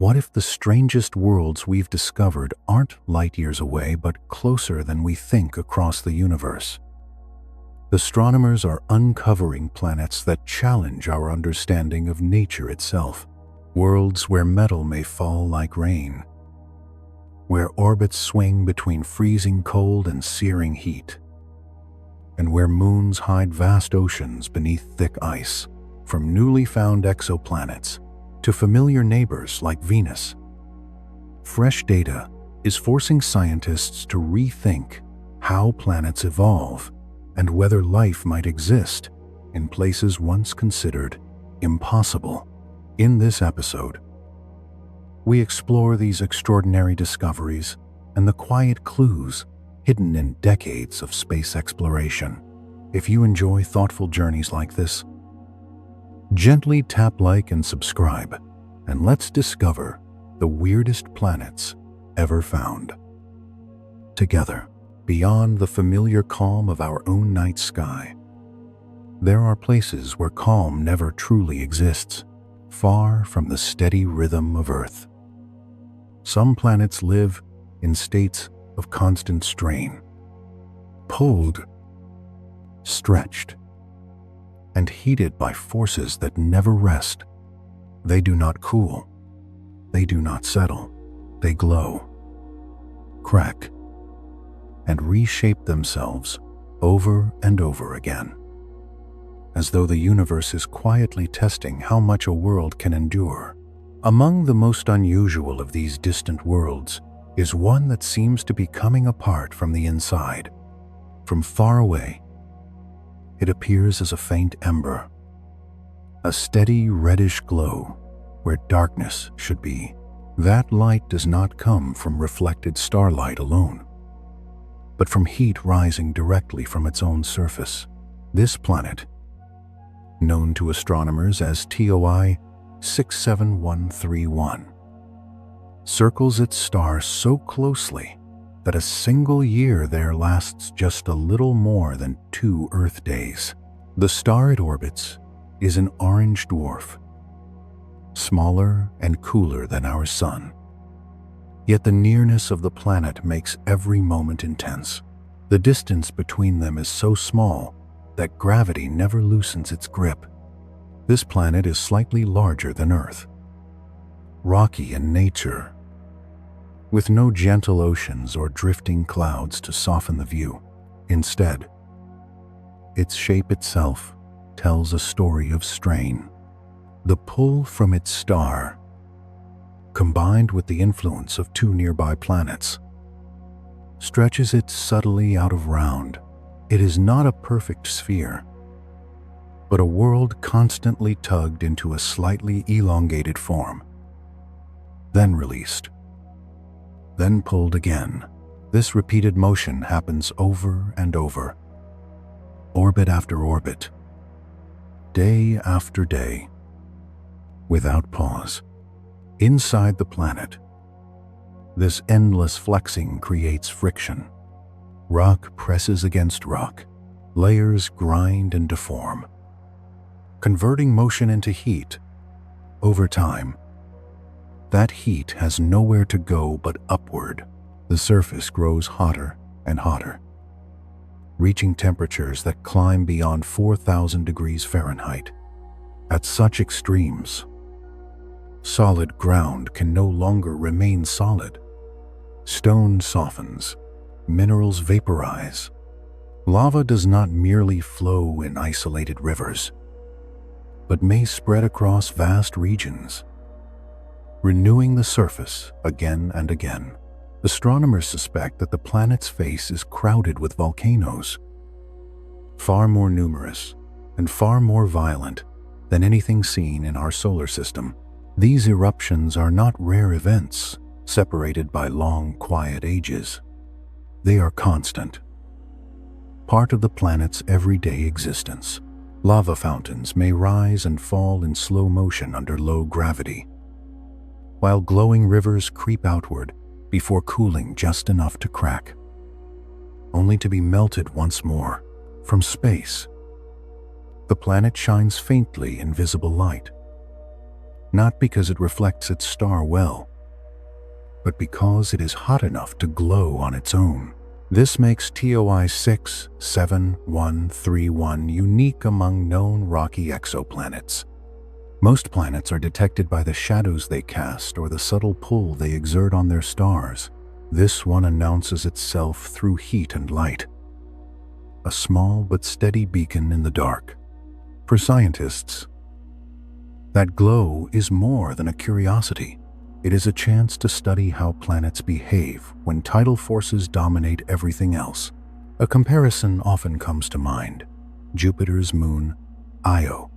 What if the strangest worlds we've discovered aren't light years away, but closer than we think across the universe? Astronomers are uncovering planets that challenge our understanding of nature itself. Worlds where metal may fall like rain, where orbits swing between freezing cold and searing heat, and where moons hide vast oceans beneath thick ice. From newly found exoplanets to familiar neighbors like Venus, fresh data is forcing scientists to rethink how planets evolve and whether life might exist in places once considered impossible. In this episode, we explore these extraordinary discoveries and the quiet clues hidden in decades of space exploration. If you enjoy thoughtful journeys like this, gently tap like and subscribe, and let's discover the weirdest planets ever found. Together, beyond the familiar calm of our own night sky, there are places where calm never truly exists, far from the steady rhythm of Earth. Some planets live in states of constant strain, pulled, stretched, and heated by forces that never rest. They do not cool. They do not settle. They glow, crack, and reshape themselves over and over again, as though the universe is quietly testing how much a world can endure. Among the most unusual of these distant worlds is one that seems to be coming apart from the inside. From far away, it appears as a faint ember, a steady reddish glow where darkness should be. That light does not come from reflected starlight alone, but from heat rising directly from its own surface. This planet, known to astronomers as TOI 67131, circles its star so closely that a single year there lasts just a little more than 2 Earth days. The star it orbits is an orange dwarf, smaller and cooler than our Sun. Yet the nearness of the planet makes every moment intense. The distance between them is so small that gravity never loosens its grip. This planet is slightly larger than Earth, rocky in nature, with no gentle oceans or drifting clouds to soften the view. Instead, its shape itself tells a story of strain. The pull from its star, combined with the influence of 2 nearby planets, stretches it subtly out of round. It is not a perfect sphere, but a world constantly tugged into a slightly elongated form, then released, then pulled again. This repeated motion happens over and over, orbit after orbit, day after day, without pause. Inside the planet, this endless flexing creates friction. Rock presses against rock, layers grind and deform, converting motion into heat. Over time, that heat has nowhere to go but upward. The surface grows hotter and hotter, reaching temperatures that climb beyond 4,000 degrees Fahrenheit. At such extremes, solid ground can no longer remain solid. Stone softens, minerals vaporize. Lava does not merely flow in isolated rivers, but may spread across vast regions, renewing the surface again and again. Astronomers suspect that the planet's face is crowded with volcanoes, far more numerous and far more violent than anything seen in our solar system. These eruptions are not rare events separated by long, quiet ages. They are constant, part of the planet's everyday existence. Lava fountains may rise and fall in slow motion under low gravity, while glowing rivers creep outward before cooling just enough to crack, only to be melted once more. From space, the planet shines faintly in visible light, not because it reflects its star well, but because it is hot enough to glow on its own. This makes TOI 67131 unique among known rocky exoplanets. Most planets are detected by the shadows they cast or the subtle pull they exert on their stars. This one announces itself through heat and light, a small but steady beacon in the dark. For scientists, that glow is more than a curiosity. It is a chance to study how planets behave when tidal forces dominate everything else. A comparison often comes to mind: Jupiter's moon, Io,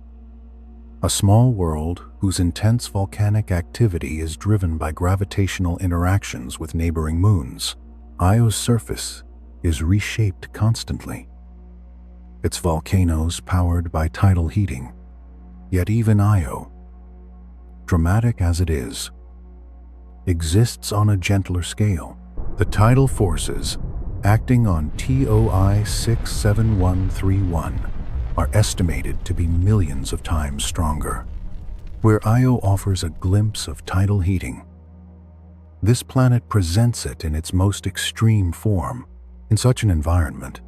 a small world whose intense volcanic activity is driven by gravitational interactions with neighboring moons. Io's surface is reshaped constantly, its volcanoes powered by tidal heating. Yet even Io, dramatic as it is, exists on a gentler scale. The tidal forces acting on TOI 67131 are estimated to be millions of times stronger. Where Io offers a glimpse of tidal heating, this planet presents it in its most extreme form. In such an environment,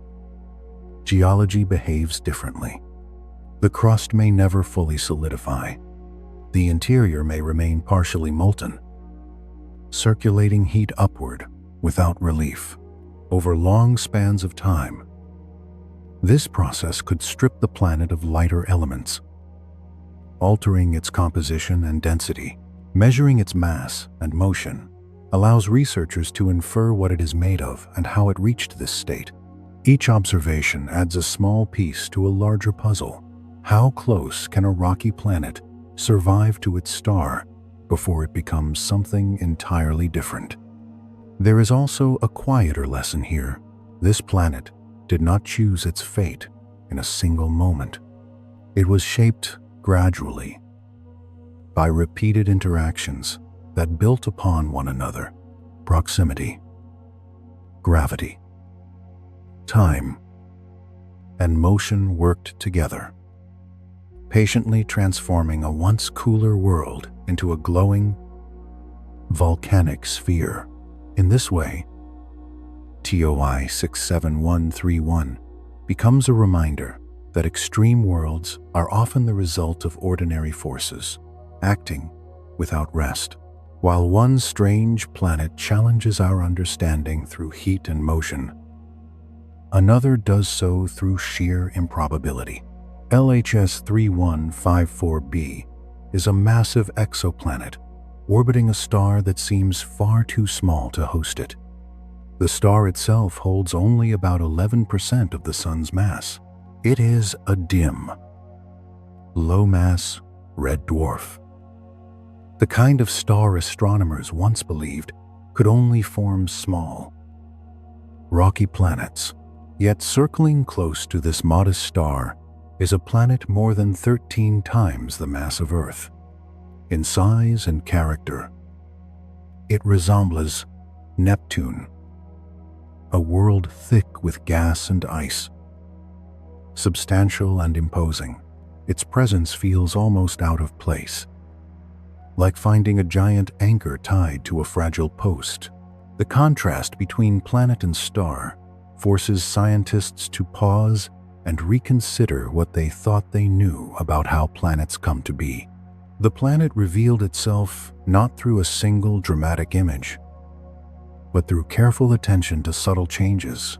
geology behaves differently. The crust may never fully solidify. The interior may remain partially molten, circulating heat upward without relief over long spans of time. This process could strip the planet of lighter elements, altering its composition and density. Measuring its mass and motion allows researchers to infer what it is made of and how it reached this state. Each observation adds a small piece to a larger puzzle. How close can a rocky planet survive to its star before it becomes something entirely different? There is also a quieter lesson here. This planet did not choose its fate in a single moment. It was shaped gradually by repeated interactions that built upon one another: proximity, gravity, time, and motion worked together, patiently transforming a once cooler world into a glowing, volcanic sphere. In this way, TOI 67131 becomes a reminder that extreme worlds are often the result of ordinary forces, acting without rest. While one strange planet challenges our understanding through heat and motion, another does so through sheer improbability. LHS 3154b is a massive exoplanet orbiting a star that seems far too small to host it. The star itself holds only about 11% of the Sun's mass. It is a dim, low-mass red dwarf, the kind of star astronomers once believed could only form small, rocky planets. Yet circling close to this modest star is a planet more than 13 times the mass of Earth. In size and character, it resembles Neptune, a world thick with gas and ice. Substantial and imposing, its presence feels almost out of place, like finding a giant anchor tied to a fragile post. The contrast between planet and star forces scientists to pause and reconsider what they thought they knew about how planets come to be. The planet revealed itself not through a single dramatic image, but through careful attention to subtle changes.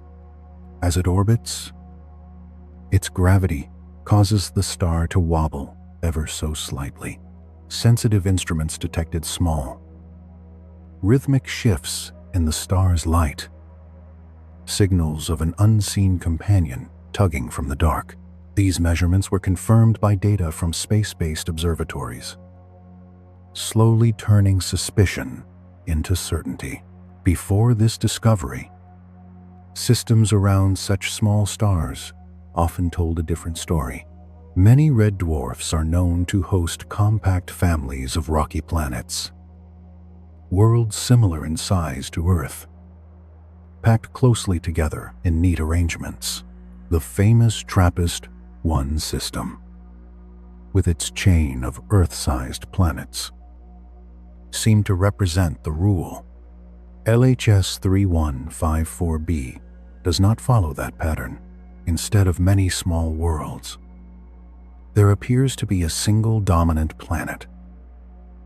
As it orbits, its gravity causes the star to wobble ever so slightly. Sensitive instruments detected small, rhythmic shifts in the star's light, signals of an unseen companion tugging from the dark. These measurements were confirmed by data from space-based observatories, slowly turning suspicion into certainty. Before this discovery, systems around such small stars often told a different story. Many red dwarfs are known to host compact families of rocky planets, worlds similar in size to Earth, packed closely together in neat arrangements. The famous TRAPPIST-1 system, with its chain of Earth-sized planets, seem to represent the rule. LHS 3154b does not follow that pattern. Instead of many small worlds, there appears to be a single dominant planet,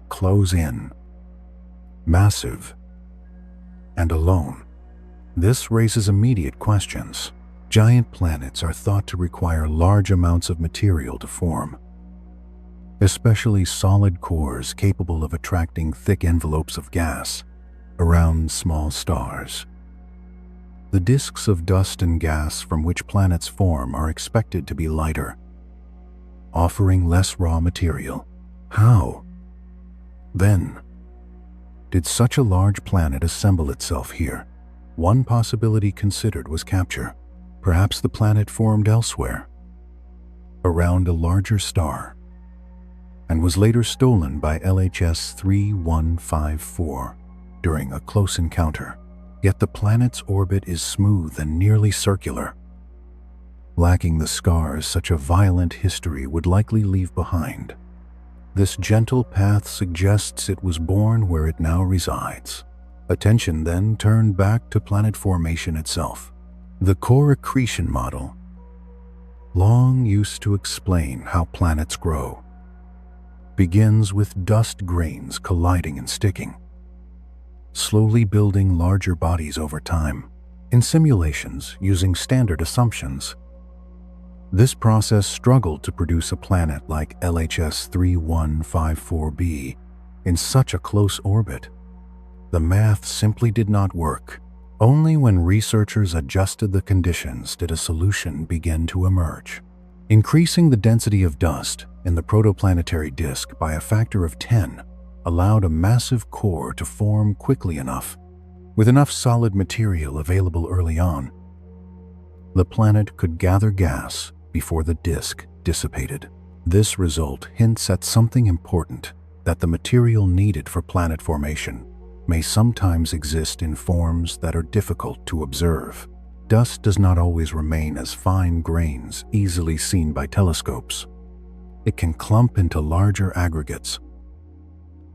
close in, massive, and alone. This raises immediate questions. Giant planets are thought to require large amounts of material to form, especially solid cores capable of attracting thick envelopes of gas around small stars. The disks of dust and gas from which planets form are expected to be lighter, offering less raw material. How, then, did such a large planet assemble itself here? One possibility considered was capture. Perhaps the planet formed elsewhere, around a larger star, and was later stolen by LHS 3154 during a close encounter. Yet the planet's orbit is smooth and nearly circular, lacking the scars such a violent history would likely leave behind. This gentle path suggests it was born where it now resides. Attention then turned back to planet formation itself. The core accretion model, long used to explain how planets grow, begins with dust grains colliding and sticking, slowly building larger bodies over time. In simulations using standard assumptions, this process struggled to produce a planet like LHS 3154b in such a close orbit. The math simply did not work. Only when researchers adjusted the conditions did a solution begin to emerge. Increasing the density of dust in the protoplanetary disk by a factor of 10 allowed a massive core to form quickly enough. With enough solid material available early on, the planet could gather gas before the disk dissipated. This result hints at something important, that the material needed for planet formation may sometimes exist in forms that are difficult to observe. Dust does not always remain as fine grains easily seen by telescopes. It can clump into larger aggregates,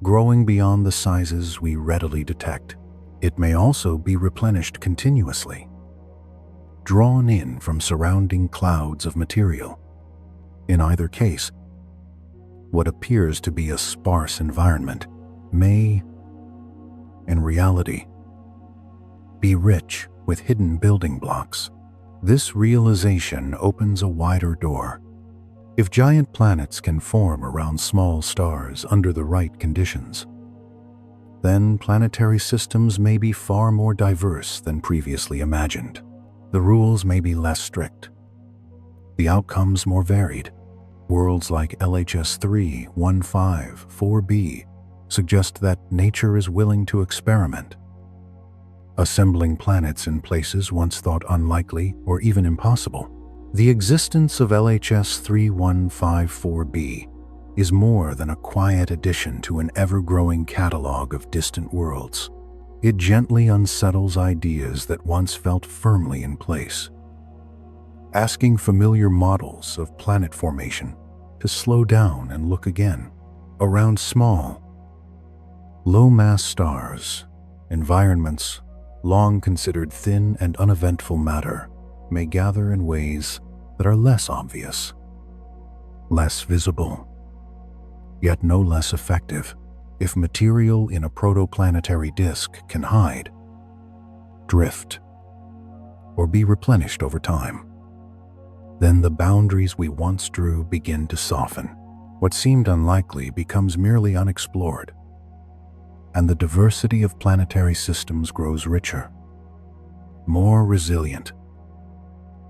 growing beyond the sizes we readily detect. It may also be replenished continuously, drawn in from surrounding clouds of material. In either case, what appears to be a sparse environment may, in reality, be rich with hidden building blocks. This realization opens a wider door. If giant planets can form around small stars under the right conditions, then planetary systems may be far more diverse than previously imagined. The rules may be less strict, the outcomes more varied. Worlds like LHS 3154b suggest that nature is willing to experiment, assembling planets in places once thought unlikely or even impossible. The existence of LHS 3154b is more than a quiet addition to an ever-growing catalog of distant worlds. It gently unsettles ideas that once felt firmly in place, asking familiar models of planet formation to slow down and look again. Around small, low-mass stars, environments long considered thin and uneventful matter may gather in ways that are less obvious, less visible, yet no less effective. If material in a protoplanetary disk can hide, drift, or be replenished over time, then the boundaries we once drew begin to soften. What seemed unlikely becomes merely unexplored, and the diversity of planetary systems grows richer, more resilient,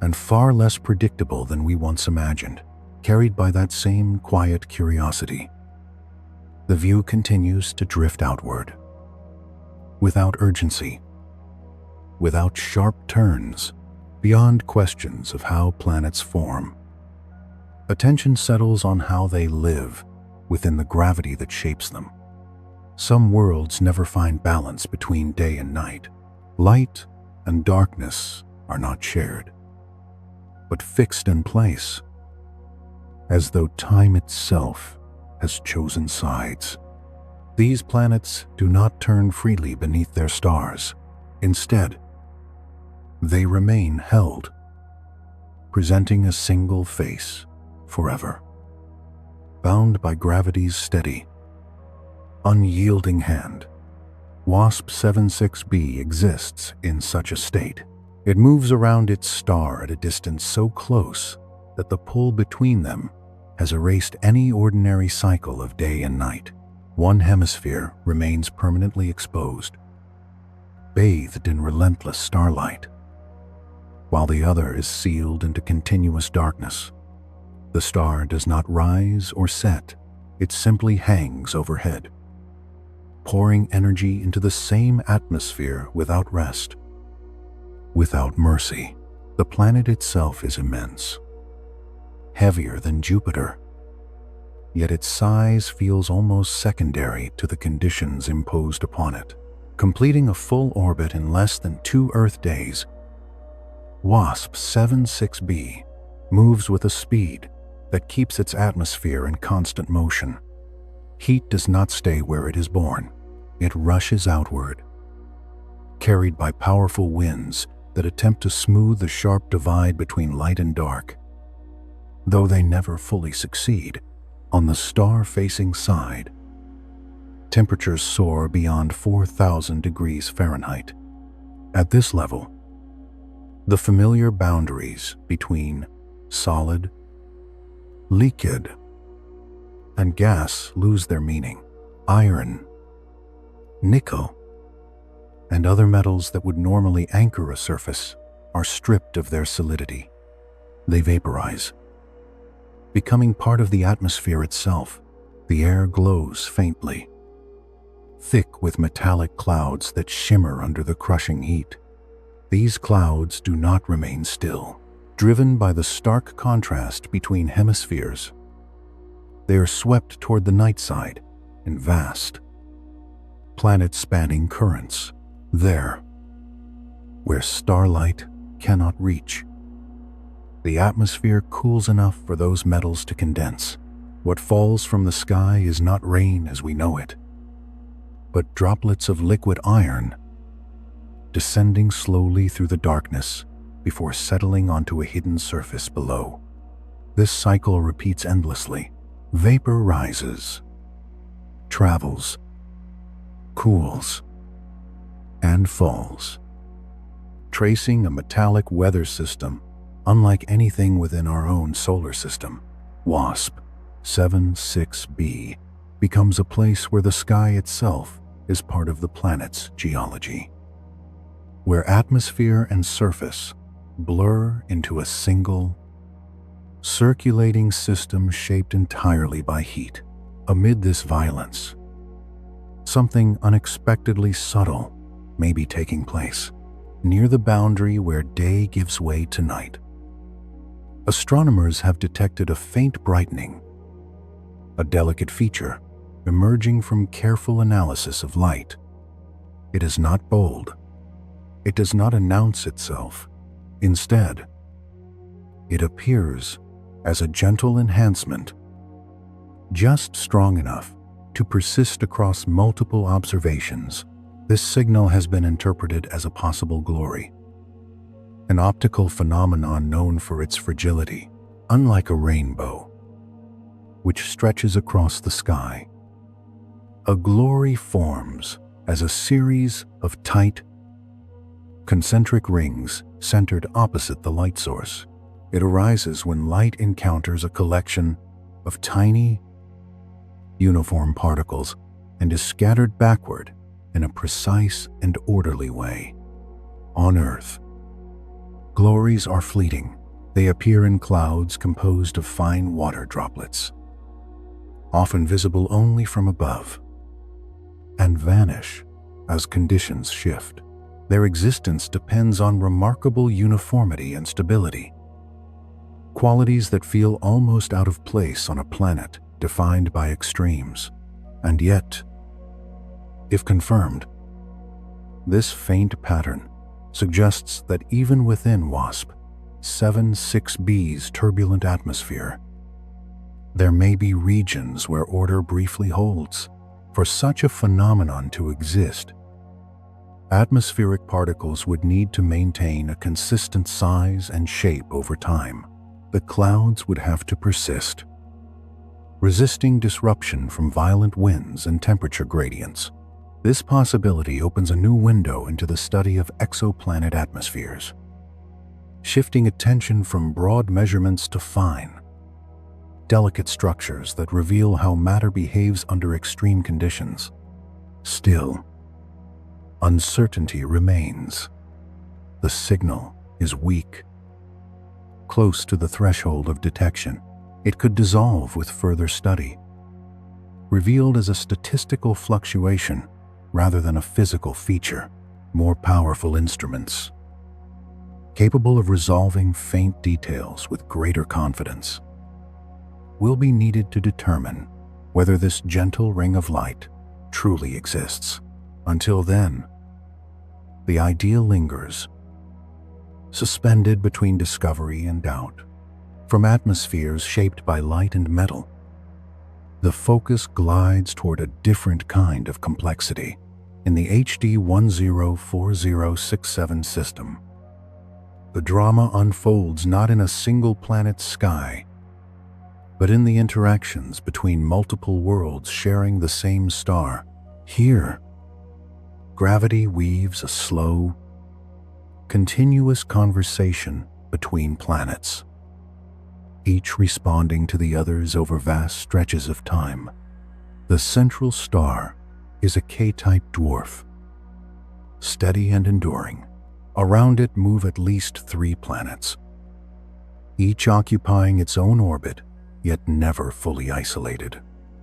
and far less predictable than we once imagined. Carried by that same quiet curiosity, the view continues to drift outward, without urgency, without sharp turns, beyond questions of how planets form. Attention settles on how they live within the gravity that shapes them. Some worlds never find balance between day and night. Light and darkness are not shared, but fixed in place. as though time itself has chosen sides. These planets do not turn freely beneath their stars. Instead, they remain held, presenting a single face forever, bound by gravity's steady, unyielding hand. WASP 76b exists in such a state. It moves around its star at a distance so close that the pull between them has erased any ordinary cycle of day and night. One hemisphere remains permanently exposed, bathed in relentless starlight, while the other is sealed into continuous darkness. The star does not rise or set, it simply hangs overhead, pouring energy into the same atmosphere without rest, without mercy. The planet itself is immense, heavier than Jupiter, yet its size feels almost secondary to the conditions imposed upon it. Completing a full orbit in less than 2 Earth days, WASP 76b moves with a speed that keeps its atmosphere in constant motion. Heat does not stay where it is born. It rushes outward, carried by powerful winds that attempt to smooth the sharp divide between light and dark. Though they never fully succeed, on the star-facing side, temperatures soar beyond 4,000 degrees Fahrenheit. At this level, the familiar boundaries between solid, liquid, and gas lose their meaning. Iron, nickel, and other metals that would normally anchor a surface are stripped of their solidity. They vaporize, becoming part of the atmosphere itself. The air glows faintly, thick with metallic clouds that shimmer under the crushing heat. These clouds do not remain still. Driven by the stark contrast between hemispheres, they are swept toward the night side in vast, planet-spanning currents. There, where starlight cannot reach, the atmosphere cools enough for those metals to condense. What falls from the sky is not rain as we know it, but droplets of liquid iron descending slowly through the darkness before settling onto a hidden surface below. This cycle repeats endlessly. Vapor rises, travels, cools, and falls, tracing a metallic weather system unlike anything within our own solar system. WASP 76b becomes a place where the sky itself is part of the planet's geology, where atmosphere and surface blur into a single, circulating system shaped entirely by heat. Amid this violence, something unexpectedly subtle may be taking place, near the boundary where day gives way to night. Astronomers have detected a faint brightening, a delicate feature emerging from careful analysis of light. It is not bold. It does not announce itself. Instead, it appears as a gentle enhancement, just strong enough to persist across multiple observations. This signal has been interpreted as a possible glory, an optical phenomenon known for its fragility. Unlike a rainbow, which stretches across the sky, a glory forms as a series of tight, concentric rings centered opposite the light source. It arises when light encounters a collection of tiny, uniform particles and is scattered backward in a precise and orderly way. On Earth, glories are fleeting. They appear in clouds composed of fine water droplets, often visible only from above, and vanish as conditions shift. Their existence depends on remarkable uniformity and stability, qualities that feel almost out of place on a planet defined by extremes. And yet, if confirmed, this faint pattern suggests that even within WASP 76b's turbulent atmosphere, There may be regions where order briefly holds. For such a phenomenon to exist, atmospheric particles would need to maintain a consistent size and shape over time. The clouds would have to persist, resisting disruption from violent winds and temperature gradients. This possibility opens a new window into the study of exoplanet atmospheres, shifting attention from broad measurements to fine, delicate structures that reveal how matter behaves under extreme conditions. Still, uncertainty remains. The signal is weak. Close to the threshold of detection, it could dissolve with further study, revealed as a statistical fluctuation rather than a physical feature. More powerful instruments, capable of resolving faint details with greater confidence, will be needed to determine whether this gentle ring of light truly exists. Until then, the idea lingers, suspended between discovery and doubt. From atmospheres shaped by light and metal, the focus glides toward a different kind of complexity. In the HD 104067 system, the drama unfolds not in a single planet's sky, but in the interactions between multiple worlds sharing the same star. Here, gravity weaves a slow, continuous conversation between planets, each responding to the others over vast stretches of time. The central star is a K-type dwarf, steady and enduring. Around it move at least 3 planets, each occupying its own orbit, yet never fully isolated.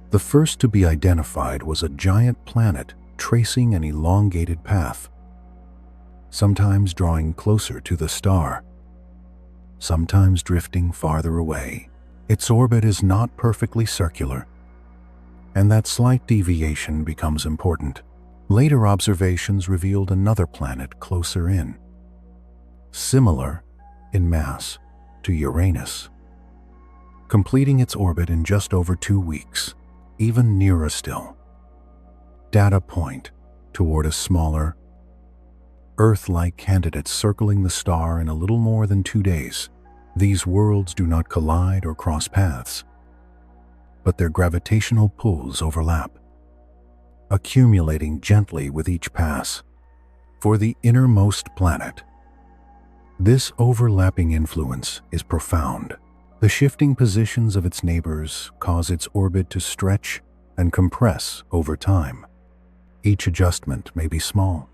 The first to be identified was a giant planet tracing an elongated path, sometimes drawing closer to the star, sometimes drifting farther away. Its orbit is not perfectly circular, and that slight deviation becomes important. Later observations revealed another planet closer in, similar in mass to Uranus, completing its orbit in just over 2 weeks. Even nearer still, data point toward a smaller, Earth-like candidate circling the star in a little more than 2 days. These worlds do not collide or cross paths, but their gravitational pulls overlap, accumulating gently with each pass. For the innermost planet, this overlapping influence is profound. The shifting positions of its neighbors cause its orbit to stretch and compress over time. Each adjustment may be small,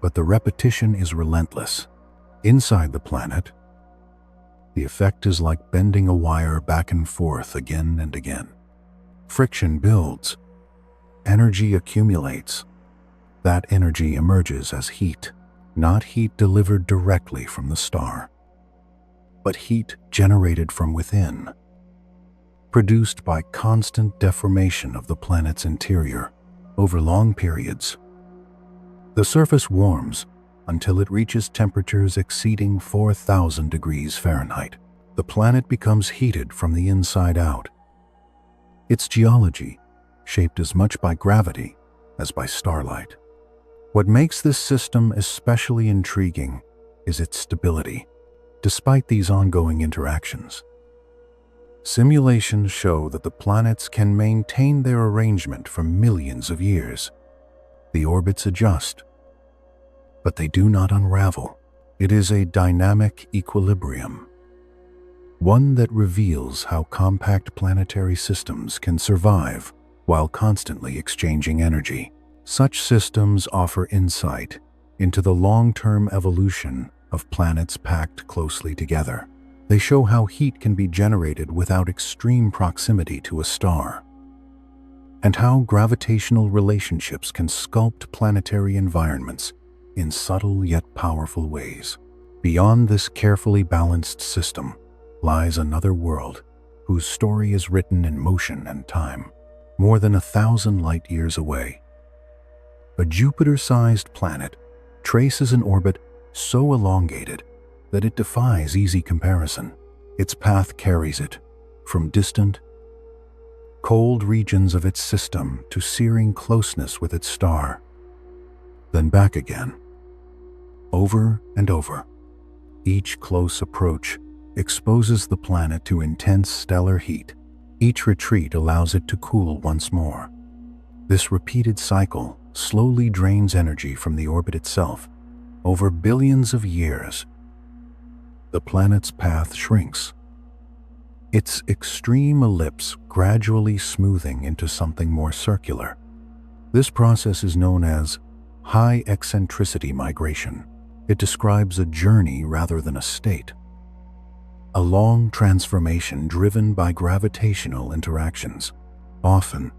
but the repetition is relentless. Inside the planet, the effect is like bending a wire back and forth again and again. Friction builds, energy accumulates. That energy emerges as heat, not heat delivered directly from the star, but heat generated from within, produced by constant deformation of the planet's interior over long periods. The surface warms until it reaches temperatures exceeding 4,000 degrees Fahrenheit. The planet becomes heated from the inside out. Its geology, shaped as much by gravity as by starlight. What makes this system especially intriguing is its stability. Despite these ongoing interactions, simulations show that the planets can maintain their arrangement for millions of years. The orbits adjust, but they do not unravel. It is a dynamic equilibrium, one that reveals how compact planetary systems can survive while constantly exchanging energy. Such systems offer insight into the long-term evolution of planets packed closely together. They show how heat can be generated without extreme proximity to a star, and how gravitational relationships can sculpt planetary environments in subtle yet powerful ways. Beyond this carefully balanced system lies another world whose story is written in motion and time. More than 1,000 light-years away, a Jupiter-sized planet traces an orbit so elongated that it defies easy comparison. Its path carries it from distant, cold regions of its system to searing closeness with its star, then back again, over and over. Each close approach exposes the planet to intense stellar heat. Each retreat allows it to cool once more. This repeated cycle slowly drains energy from the orbit itself. Over billions of years, the planet's path shrinks, its extreme ellipse gradually smoothing into something more circular. This process is known as high eccentricity migration. It describes a journey rather than a state, a long transformation driven by gravitational interactions. Often,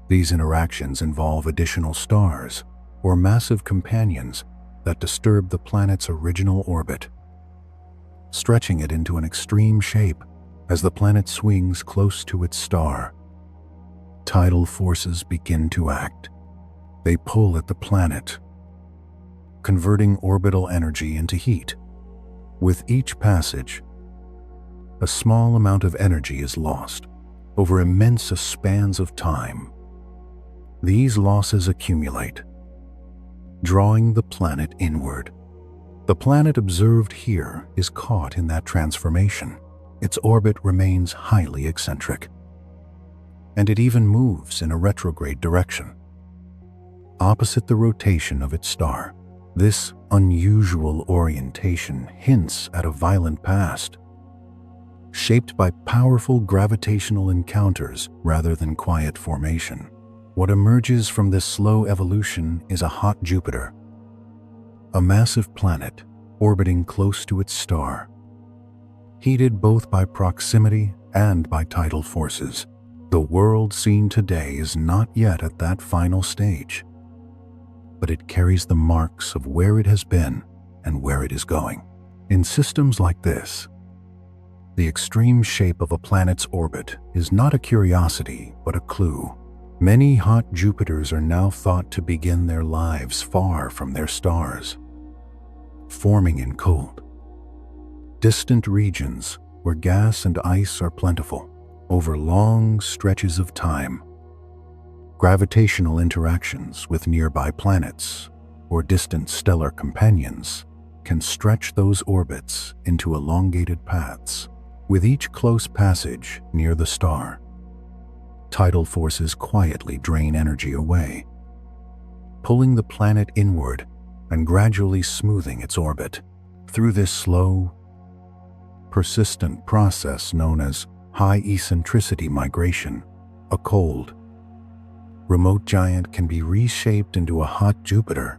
these interactions involve additional stars or massive companions that disturb the planet's original orbit, stretching it into an extreme shape as the planet swings close to its star. Tidal forces begin to act. They pull at the planet, converting orbital energy into heat. With each passage, a small amount of energy is lost over immense spans of time. These losses accumulate, drawing the planet inward. The planet observed here is caught in that transformation. Its orbit remains highly eccentric, and it even moves in a retrograde direction, opposite the rotation of its star. This unusual orientation hints at a violent past, shaped by powerful gravitational encounters rather than quiet formation. What emerges from this slow evolution is a hot Jupiter, a massive planet orbiting close to its star, heated both by proximity and by tidal forces. The world seen today is not yet at that final stage, but it carries the marks of where it has been and where it is going. In systems like this, the extreme shape of a planet's orbit is not a curiosity, but a clue. Many hot Jupiters are now thought to begin their lives far from their stars, forming in cold, distant regions where gas and ice are plentiful. Over long stretches of time, gravitational interactions with nearby planets or distant stellar companions can stretch those orbits into elongated paths. With each close passage near the star, tidal forces quietly drain energy away, pulling the planet inward and gradually smoothing its orbit. Through this slow, persistent process known as high eccentricity migration, a cold, remote giant can be reshaped into a hot Jupiter,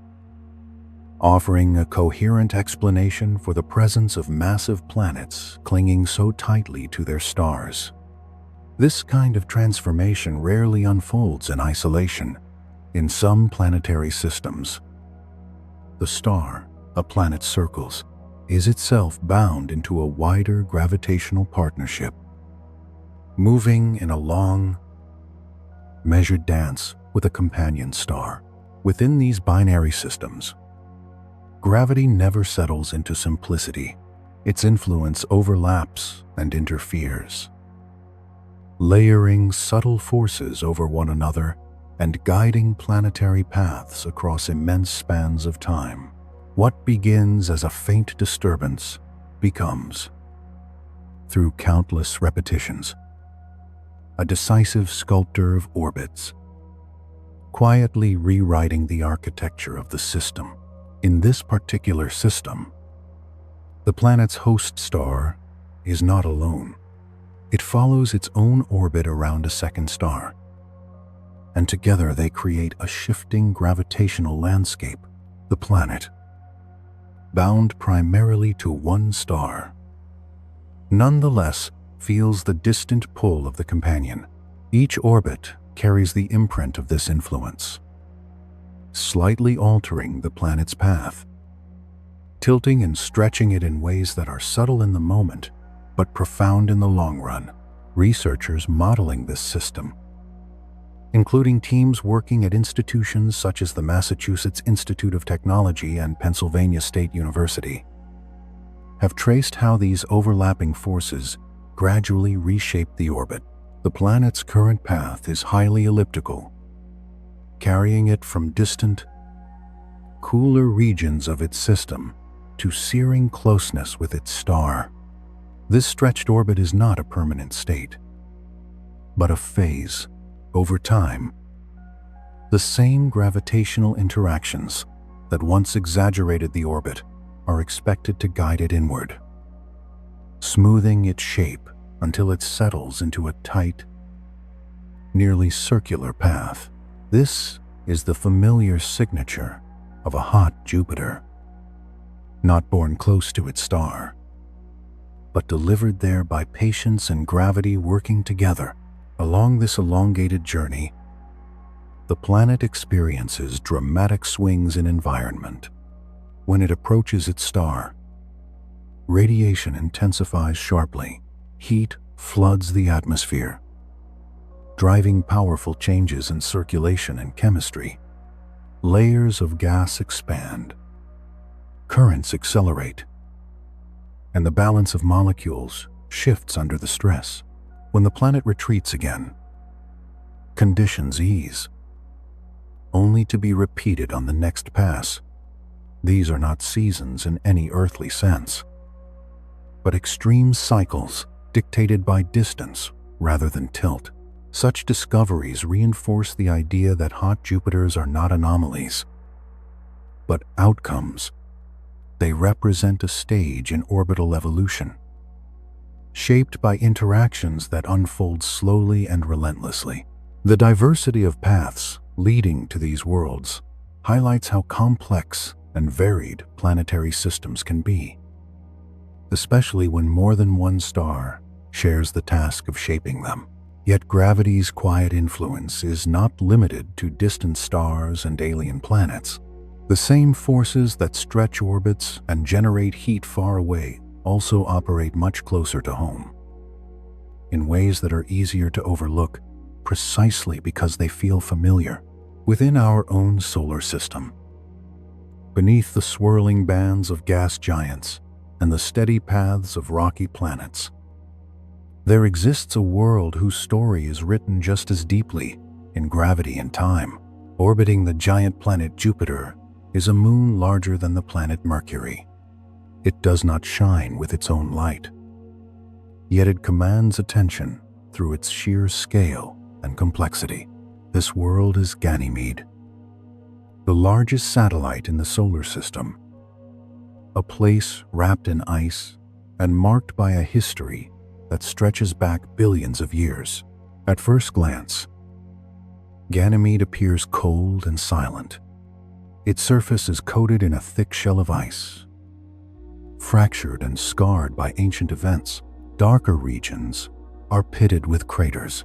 offering a coherent explanation for the presence of massive planets clinging so tightly to their stars. This kind of transformation rarely unfolds in isolation. In some planetary systems, the star a planet circles is itself bound into a wider gravitational partnership, moving in a long, measured dance with a companion star. Within these binary systems, gravity never settles into simplicity. Its influence overlaps and interferes, layering subtle forces over one another and guiding planetary paths across immense spans of time. What begins as a faint disturbance becomes, through countless repetitions, a decisive sculptor of orbits, quietly rewriting the architecture of the system. In this particular system, the planet's host star is not alone. It follows its own orbit around a second star, and together they create a shifting gravitational landscape. The planet, bound primarily to one star, nonetheless feels the distant pull of the companion. Each orbit carries the imprint of this influence, slightly altering the planet's path, tilting and stretching it in ways that are subtle in the moment but profound in the long run. Researchers modeling this system, including teams working at institutions such as the Massachusetts Institute of Technology and Pennsylvania State University, have traced how these overlapping forces gradually reshaped the orbit. The planet's current path is highly elliptical, carrying it from distant, cooler regions of its system to searing closeness with its star. This stretched orbit is not a permanent state, but a phase. Over time, the same gravitational interactions that once exaggerated the orbit are expected to guide it inward, smoothing its shape until it settles into a tight, nearly circular path. This is the familiar signature of a hot Jupiter, not born close to its star, but delivered there by patience and gravity working together. Along this elongated journey, the planet experiences dramatic swings in environment. When it approaches its star, radiation intensifies sharply. Heat floods the atmosphere, driving powerful changes in circulation and chemistry. Layers of gas expand, currents accelerate, and the balance of molecules shifts under the stress. When the planet retreats again, conditions ease, only to be repeated on the next pass. These are not seasons in any earthly sense, but extreme cycles dictated by distance rather than tilt. Such discoveries reinforce the idea that hot Jupiters are not anomalies, but outcomes. They represent a stage in orbital evolution, shaped by interactions that unfold slowly and relentlessly. The diversity of paths leading to these worlds highlights how complex and varied planetary systems can be, especially when more than one star shares the task of shaping them. Yet gravity's quiet influence is not limited to distant stars and alien planets. The same forces that stretch orbits and generate heat far away also operate much closer to home, in ways that are easier to overlook precisely because they feel familiar. Within our own solar system, beneath the swirling bands of gas giants and the steady paths of rocky planets, there exists a world whose story is written just as deeply in gravity and time. Orbiting the giant planet Jupiter is a moon larger than the planet Mercury. It does not shine with its own light, yet it commands attention through its sheer scale and complexity. This world is Ganymede, the largest satellite in the solar system, a place wrapped in ice and marked by a history that stretches back billions of years. At first glance, Ganymede appears cold and silent. Its surface is coated in a thick shell of ice, fractured and scarred by ancient events. Darker regions are pitted with craters,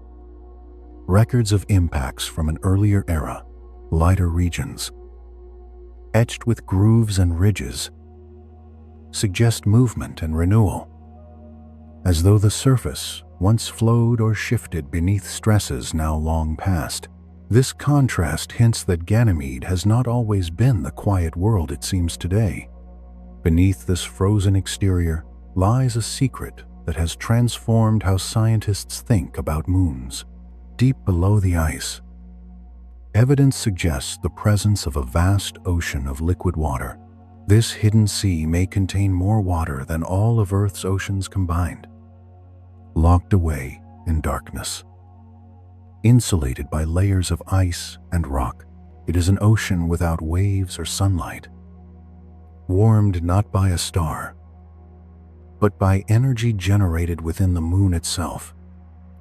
records of impacts from an earlier era. Lighter regions, etched with grooves and ridges, suggest movement and renewal, as though the surface once flowed or shifted beneath stresses now long past. This contrast hints that Ganymede has not always been the quiet world it seems today. Beneath this frozen exterior lies a secret that has transformed how scientists think about moons. Deep below the ice, evidence suggests the presence of a vast ocean of liquid water. This hidden sea may contain more water than all of Earth's oceans combined. Locked away in darkness, insulated by layers of ice and rock, it is an ocean without waves or sunlight, warmed not by a star, but by energy generated within the moon itself.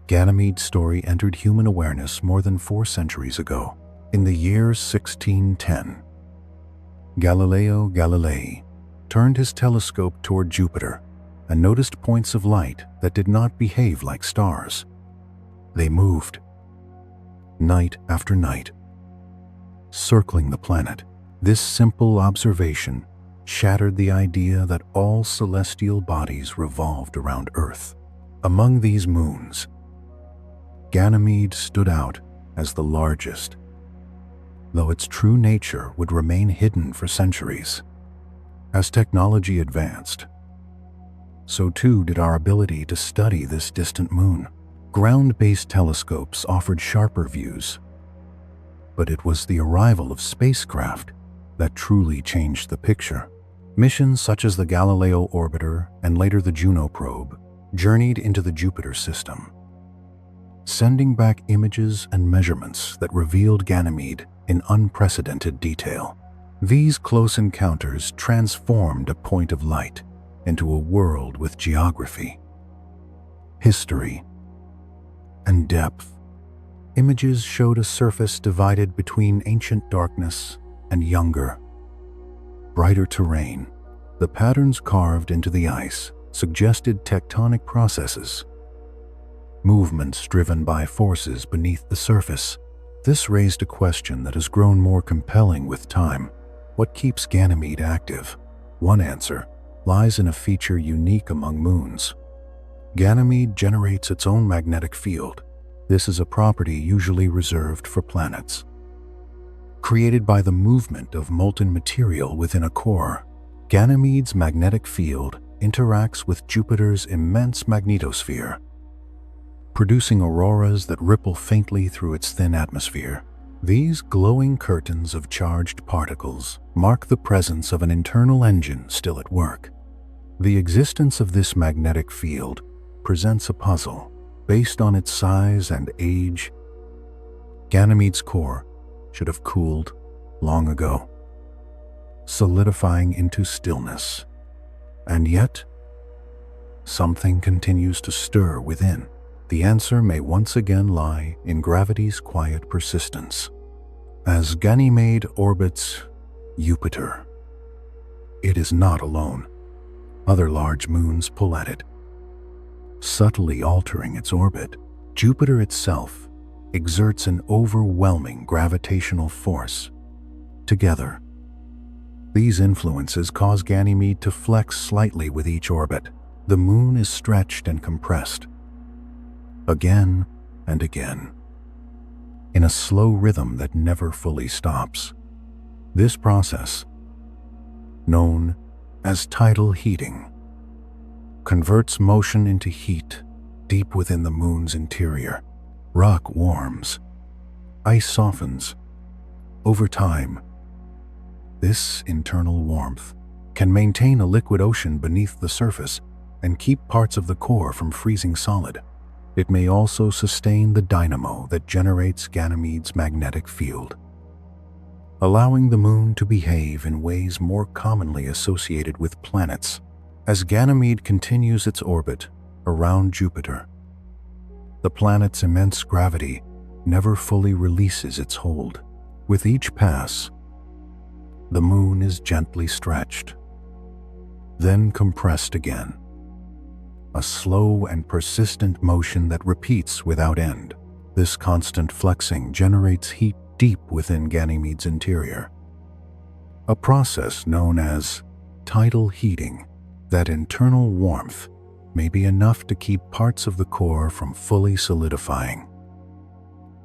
Ganymede's story entered human awareness more than 4 centuries ago. In the year 1610, Galileo Galilei turned his telescope toward Jupiter and noticed points of light that did not behave like stars. They moved, night after night, circling the planet. This simple observation shattered the idea that all celestial bodies revolved around Earth. Among these moons, Ganymede stood out as the largest, though its true nature would remain hidden for centuries. As technology advanced, so too did our ability to study this distant moon. Ground-based telescopes offered sharper views, but it was the arrival of spacecraft that truly changed the picture. Missions such as the Galileo orbiter and later the Juno probe journeyed into the Jupiter system, sending back images and measurements that revealed Ganymede in unprecedented detail. These close encounters transformed a point of light into a world with geography, history, and depth. Images showed a surface divided between ancient darkness and younger, brighter terrain. The patterns carved into the ice suggested tectonic processes, movements driven by forces beneath the surface. This raised a question that has grown more compelling with time. What keeps Ganymede active? One answer lies in a feature unique among moons. Ganymede generates its own magnetic field. This is a property usually reserved for planets. Created by the movement of molten material within a core, Ganymede's magnetic field interacts with Jupiter's immense magnetosphere, producing auroras that ripple faintly through its thin atmosphere. These glowing curtains of charged particles mark the presence of an internal engine still at work. The existence of this magnetic field presents a puzzle. Based on its size and age, Ganymede's core should have cooled long ago, solidifying into stillness. And yet, something continues to stir within. The answer may once again lie in gravity's quiet persistence. As Ganymede orbits Jupiter, it is not alone. Other large moons pull at it, subtly altering its orbit. Jupiter itself exerts an overwhelming gravitational force. Together, these influences cause Ganymede to flex slightly with each orbit. The moon is stretched and compressed, again and again, in a slow rhythm that never fully stops. This process, known as tidal heating, converts motion into heat deep within the moon's interior. Rock warms, ice softens. Over time, this internal warmth can maintain a liquid ocean beneath the surface and keep parts of the core from freezing solid. It may also sustain the dynamo that generates Ganymede's magnetic field, allowing the moon to behave in ways more commonly associated with planets. As Ganymede continues its orbit around Jupiter, the planet's immense gravity never fully releases its hold. With each pass, the moon is gently stretched, then compressed again. A slow and persistent motion that repeats without end. This constant flexing generates heat deep within Ganymede's interior, a process known as tidal heating. That internal warmth may be enough to keep parts of the core from fully solidifying,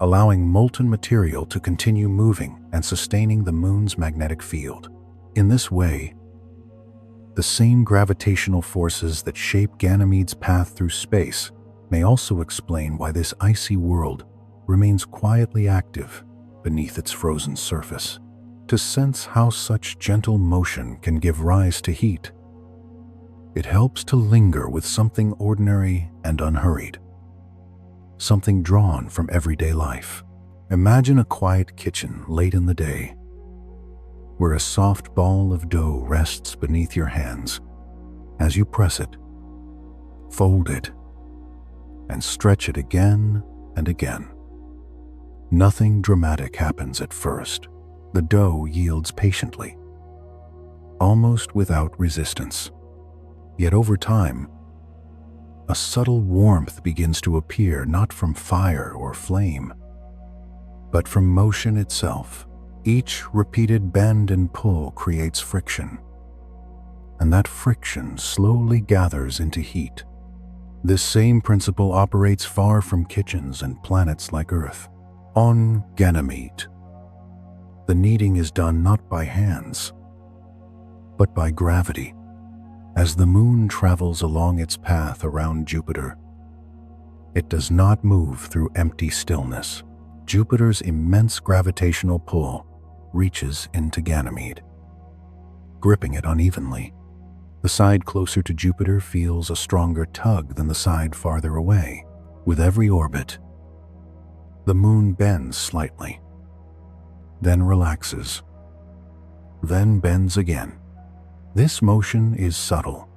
allowing molten material to continue moving and sustaining the moon's magnetic field. In this way, the same gravitational forces that shape Ganymede's path through space may also explain why this icy world remains quietly active beneath its frozen surface. To sense how such gentle motion can give rise to heat, it helps to linger with something ordinary and unhurried, something drawn from everyday life. Imagine a quiet kitchen late in the day, where a soft ball of dough rests beneath your hands. As you press it, fold it, and stretch it again and again. Nothing dramatic happens at first. The dough yields patiently, almost without resistance. Yet over time, a subtle warmth begins to appear, not from fire or flame, but from motion itself. Each repeated bend and pull creates friction, and that friction slowly gathers into heat. This same principle operates far from kitchens and planets like Earth. On Ganymede, the kneading is done not by hands, but by gravity. As the moon travels along its path around Jupiter, it does not move through empty stillness. Jupiter's immense gravitational pull reaches into Ganymede, gripping it unevenly. The side closer to Jupiter feels a stronger tug than the side farther away. With every orbit, the moon bends slightly, then relaxes, then bends again. This motion is subtle.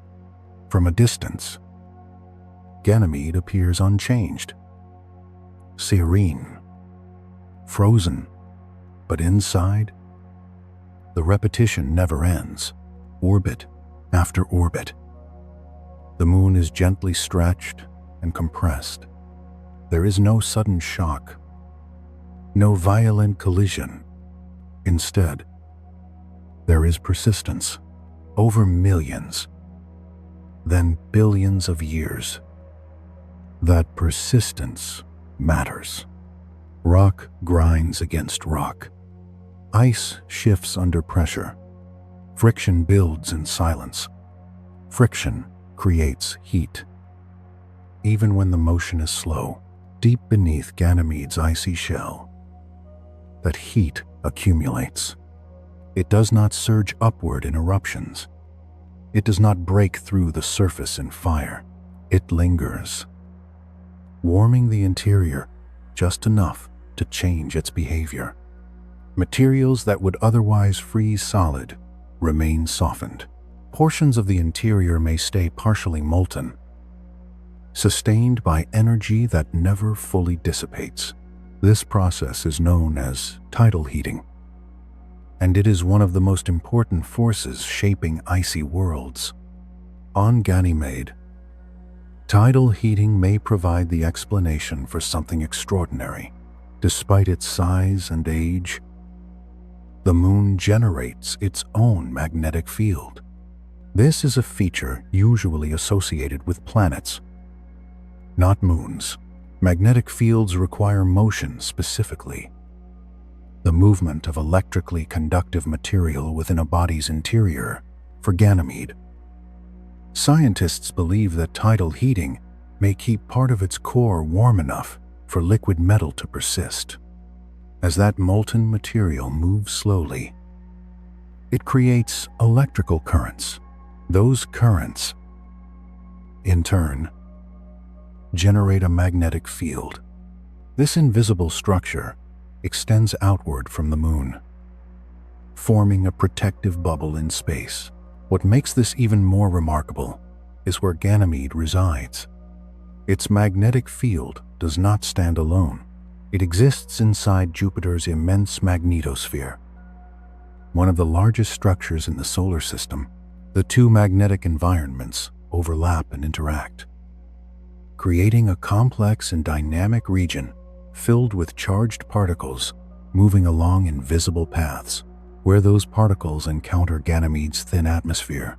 From a distance, Ganymede appears unchanged, serene, frozen, but inside, the repetition never ends, orbit after orbit. The moon is gently stretched and compressed. There is no sudden shock, no violent collision. Instead, there is persistence over millions, then billions of years. That persistence matters. Rock grinds against rock. Ice shifts under pressure. Friction builds in silence. Friction creates heat. Even when the motion is slow, deep beneath Ganymede's icy shell, that heat accumulates. It does not surge upward in eruptions. It does not break through the surface in fire. It lingers, warming the interior just enough to change its behavior. Materials that would otherwise freeze solid remain softened. Portions of the interior may stay partially molten, sustained by energy that never fully dissipates. This process is known as tidal heating, and it is one of the most important forces shaping icy worlds. On Ganymede, tidal heating may provide the explanation for something extraordinary. Despite its size and age, the moon generates its own magnetic field. This is a feature usually associated with planets, not moons. Magnetic fields require motion specifically, the movement of electrically conductive material within a body's interior. For Ganymede, scientists believe that tidal heating may keep part of its core warm enough for liquid metal to persist. As that molten material moves slowly, it creates electrical currents. Those currents, in turn, generate a magnetic field. This invisible structure extends outward from the moon, forming a protective bubble in space. What makes this even more remarkable is where Ganymede resides. Its magnetic field does not stand alone. It exists inside Jupiter's immense magnetosphere, one of the largest structures in the solar system. The two magnetic environments overlap and interact, creating a complex and dynamic region filled with charged particles moving along invisible paths. Where those particles encounter Ganymede's thin atmosphere,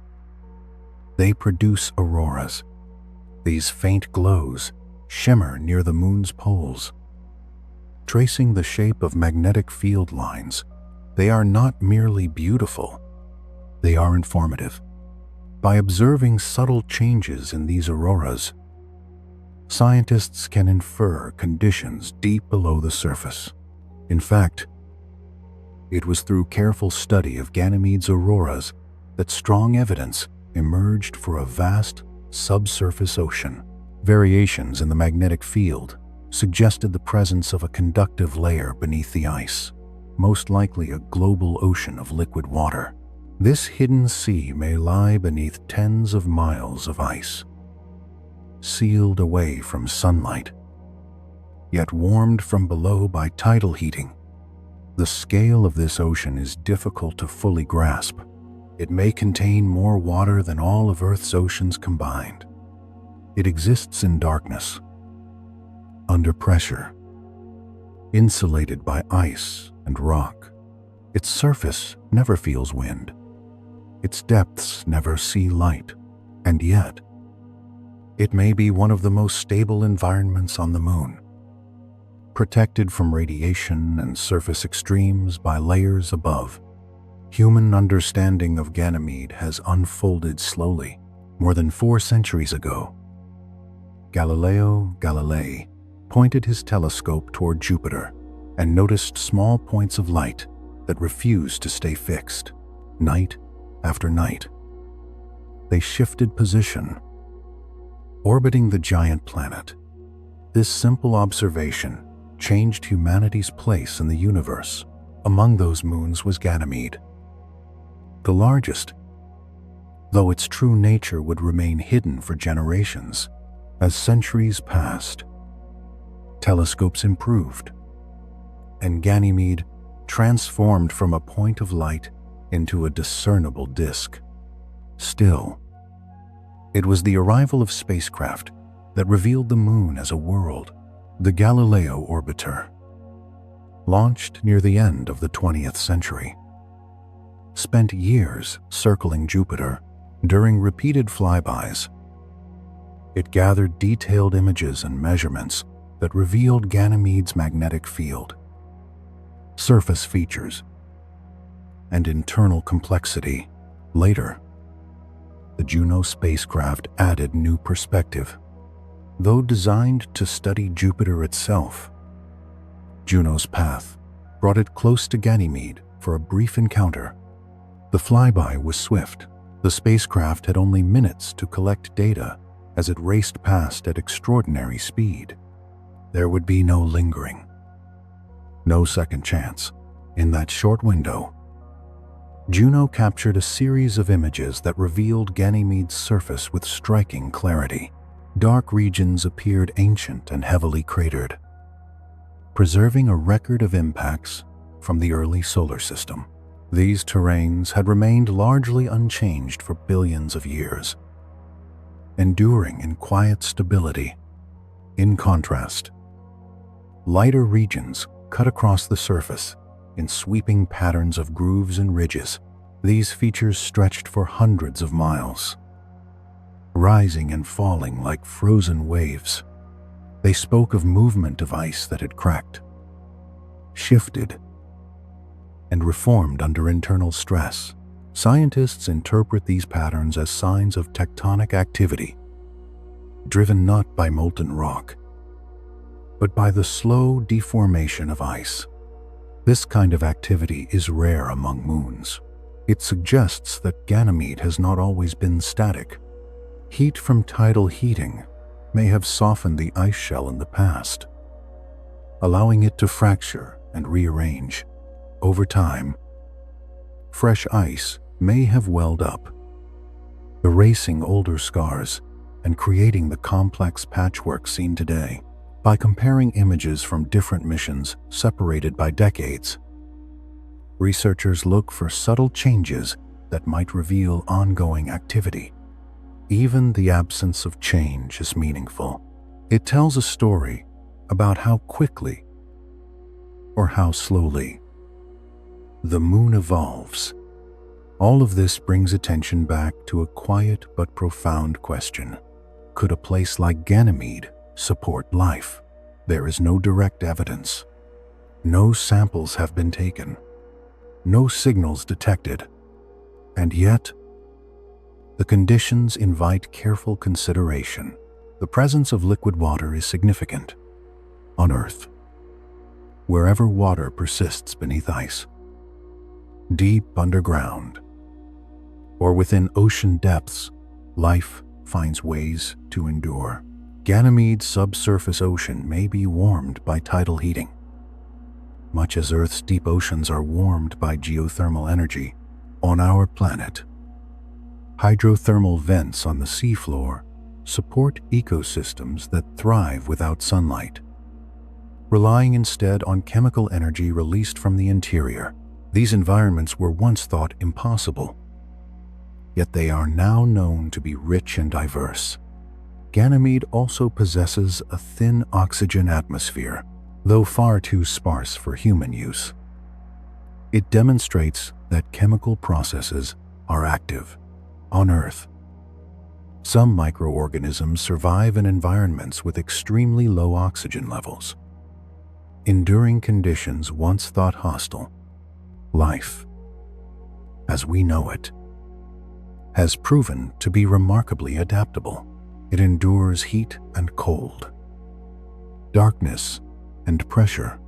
they produce auroras. These faint glows shimmer near the moon's poles, tracing the shape of magnetic field lines. They are not merely beautiful, they are informative. By observing subtle changes in these auroras, scientists can infer conditions deep below the surface. In fact, it was through careful study of Ganymede's auroras that strong evidence emerged for a vast subsurface ocean. Variations in the magnetic field suggested the presence of a conductive layer beneath the ice, most likely a global ocean of liquid water. This hidden sea may lie beneath tens of miles of ice, sealed away from sunlight, yet warmed from below by tidal heating. The scale of this ocean is difficult to fully grasp. It may contain more water than all of Earth's oceans combined. It exists in darkness, under pressure, insulated by ice and rock. Its surface never feels wind. Its depths never see light. And yet, it may be one of the most stable environments on the moon, protected from radiation and surface extremes by layers above. Human understanding of Ganymede has unfolded slowly. More than 4 centuries ago, Galileo Galilei pointed his telescope toward Jupiter and noticed small points of light that refused to stay fixed. Night after night, they shifted position, orbiting the giant planet. This simple observation changed humanity's place in the universe. Among those moons was Ganymede, the largest, though its true nature would remain hidden for generations. As centuries passed, telescopes improved, and Ganymede transformed from a point of light into a discernible disk. Still, it was the arrival of spacecraft that revealed the moon as a world. The Galileo orbiter, launched near the end of the 20th century, spent years circling Jupiter. During repeated flybys, it gathered detailed images and measurements that revealed Ganymede's magnetic field, surface features, and internal complexity. Later, the Juno spacecraft added new perspective. Though designed to study Jupiter itself, Juno's path brought it close to Ganymede for a brief encounter. The flyby was swift. The spacecraft had only minutes to collect data as it raced past at extraordinary speed. There would be no lingering, no second chance. In that short window, Juno captured a series of images that revealed Ganymede's surface with striking clarity. Dark regions appeared ancient and heavily cratered, preserving a record of impacts from the early solar system. These terrains had remained largely unchanged for billions of years, enduring in quiet stability. In contrast, lighter regions cut across the surface in sweeping patterns of grooves and ridges. These features stretched for hundreds of miles, rising and falling like frozen waves. They spoke of movement of ice that had cracked, shifted, and reformed under internal stress. Scientists interpret these patterns as signs of tectonic activity, driven not by molten rock, but by the slow deformation of ice. This kind of activity is rare among moons. It suggests that Ganymede has not always been static. Heat from tidal heating may have softened the ice shell in the past, allowing it to fracture and rearrange. Over time, fresh ice may have welled up, erasing older scars and creating the complex patchwork seen today. By comparing images from different missions separated by decades, researchers look for subtle changes that might reveal ongoing activity. Even the absence of change is meaningful. It tells a story about how quickly or how slowly the moon evolves. All of this brings attention back to a quiet but profound question. Could a place like Ganymede support life? There is no direct evidence. No samples have been taken. No signals detected. And yet, the conditions invite careful consideration. The presence of liquid water is significant. On Earth, wherever water persists beneath ice, deep underground, or within ocean depths, life finds ways to endure. Ganymede's subsurface ocean may be warmed by tidal heating, much as Earth's deep oceans are warmed by geothermal energy. On our planet, hydrothermal vents on the seafloor support ecosystems that thrive without sunlight, relying instead on chemical energy released from the interior. These environments were once thought impossible, yet they are now known to be rich and diverse. Ganymede also possesses a thin oxygen atmosphere, though far too sparse for human use. It demonstrates that chemical processes are active. On Earth, some microorganisms survive in environments with extremely low oxygen levels, enduring conditions once thought hostile. Life, as we know it, has proven to be remarkably adaptable. It endures heat and cold, darkness and pressure,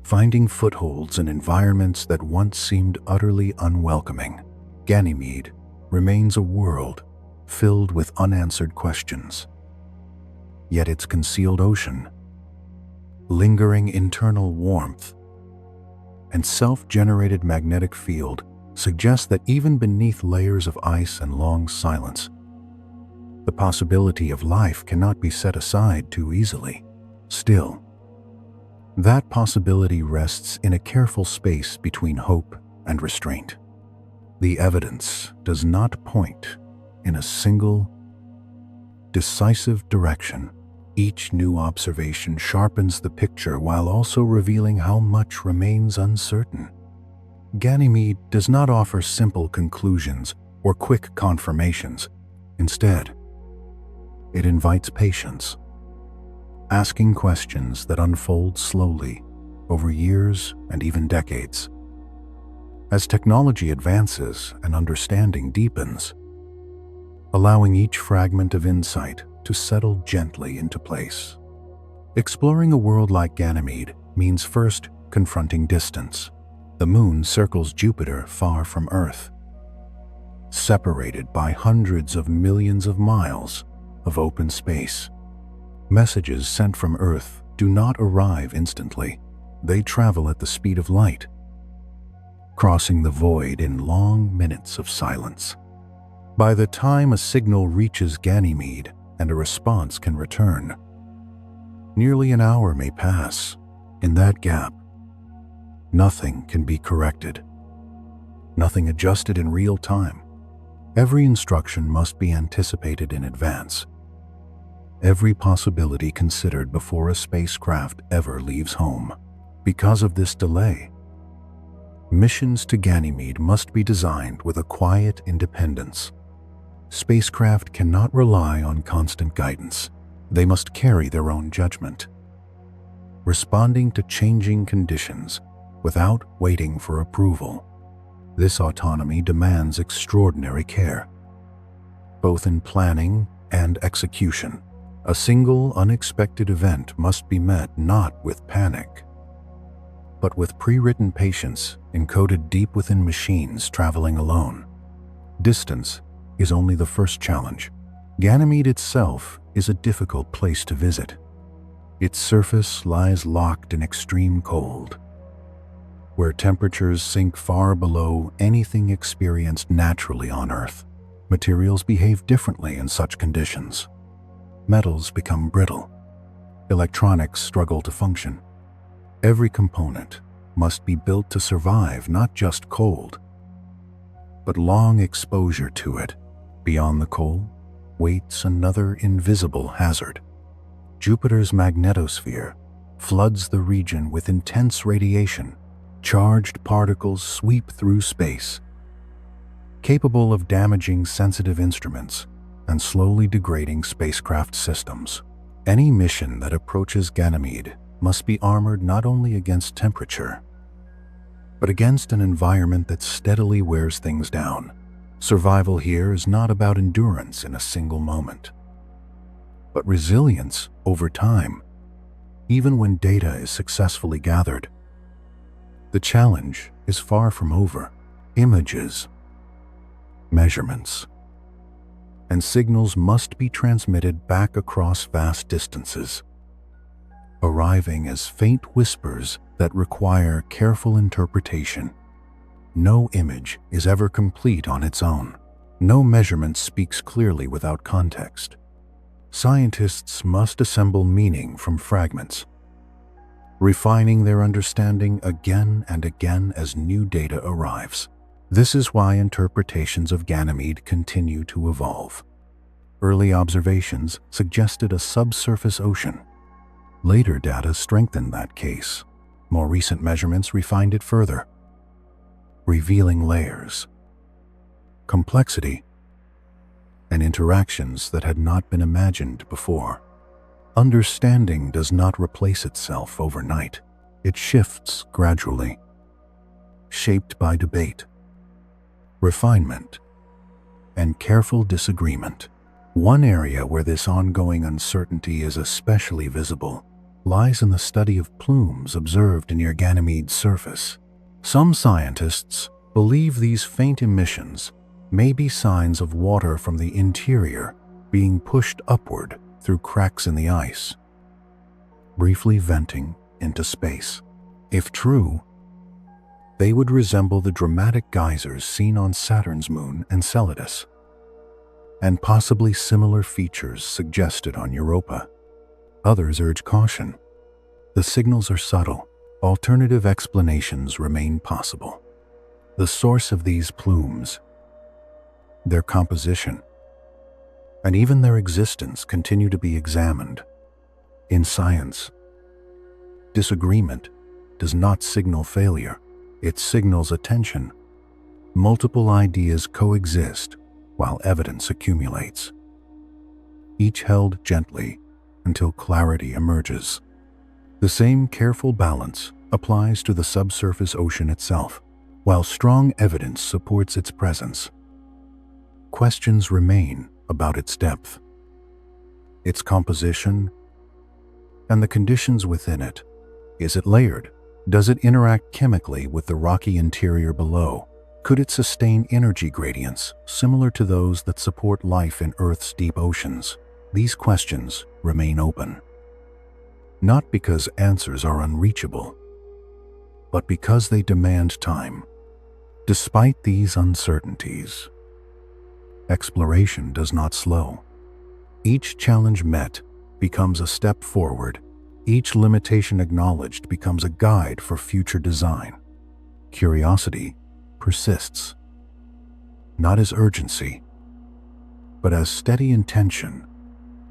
finding footholds in environments that once seemed utterly unwelcoming. Ganymede remains a world filled with unanswered questions. Yet its concealed ocean, lingering internal warmth, and self-generated magnetic field suggest that even beneath layers of ice and long silence, the possibility of life cannot be set aside too easily. Still, that possibility rests in a careful space between hope and restraint. The evidence does not point in a single, decisive direction. Each new observation sharpens the picture while also revealing how much remains uncertain. Ganymede does not offer simple conclusions or quick confirmations. Instead, it invites patience, asking questions that unfold slowly over years and even decades. As technology advances and understanding deepens, allowing each fragment of insight to settle gently into place. Exploring a world like Ganymede means first confronting distance. The moon circles Jupiter far from Earth, separated by hundreds of millions of miles of open space. Messages sent from Earth do not arrive instantly. They travel at the speed of light, crossing the void in long minutes of silence. By the time a signal reaches Ganymede and a response can return, nearly an hour may pass. In that gap, nothing can be corrected, nothing adjusted in real time. Every instruction must be anticipated in advance, every possibility considered before a spacecraft ever leaves home. Because of this delay, missions to Ganymede must be designed with a quiet independence. Spacecraft cannot rely on constant guidance. They must carry their own judgment, responding to changing conditions without waiting for approval. This autonomy demands extraordinary care, both in planning and execution. A single unexpected event must be met not with panic, but with pre-written patience encoded deep within machines traveling alone. Distance is only the first challenge. Ganymede itself is a difficult place to visit. Its surface lies locked in extreme cold, where temperatures sink far below anything experienced naturally on Earth. Materials behave differently in such conditions. Metals become brittle. Electronics struggle to function. Every component must be built to survive not just cold, but long exposure to it. Beyond the cold waits another invisible hazard. Jupiter's magnetosphere floods the region with intense radiation. Charged particles sweep through space, capable of damaging sensitive instruments and slowly degrading spacecraft systems. Any mission that approaches Ganymede must be armored not only against temperature, but against an environment that steadily wears things down. Survival here is not about endurance in a single moment, but resilience over time, even when data is successfully gathered. The challenge is far from over. Images, measurements, and signals must be transmitted back across vast distances, arriving as faint whispers that require careful interpretation. No image is ever complete on its own. No measurement speaks clearly without context. Scientists must assemble meaning from fragments, refining their understanding again and again as new data arrives. This is why interpretations of Ganymede continue to evolve. Early observations suggested a subsurface ocean. Later data strengthened that case. More recent measurements refined it further, revealing layers, complexity, and interactions that had not been imagined before. Understanding does not replace itself overnight. It shifts gradually, shaped by debate, refinement, and careful disagreement. One area where this ongoing uncertainty is especially visible lies in the study of plumes observed near Ganymede's surface. Some scientists believe these faint emissions may be signs of water from the interior being pushed upward through cracks in the ice, briefly venting into space. If true, they would resemble the dramatic geysers seen on Saturn's moon Enceladus, and possibly similar features suggested on Europa. Others urge caution. The signals are subtle. Alternative explanations remain possible. The source of these plumes, their composition, and even their existence continue to be examined. In science, disagreement does not signal failure. It signals attention. Multiple ideas coexist while evidence accumulates, each held gently until clarity emerges. The same careful balance applies to the subsurface ocean itself. While strong evidence supports its presence, questions remain about its depth, its composition, and the conditions within it. Is it layered? Does it interact chemically with the rocky interior below? Could it sustain energy gradients similar to those that support life in Earth's deep oceans? These questions remain open, not because answers are unreachable, but because they demand time. Despite these uncertainties, exploration does not slow. Each challenge met becomes a step forward. Each limitation acknowledged becomes a guide for future design. Curiosity persists, not as urgency, but as steady intention.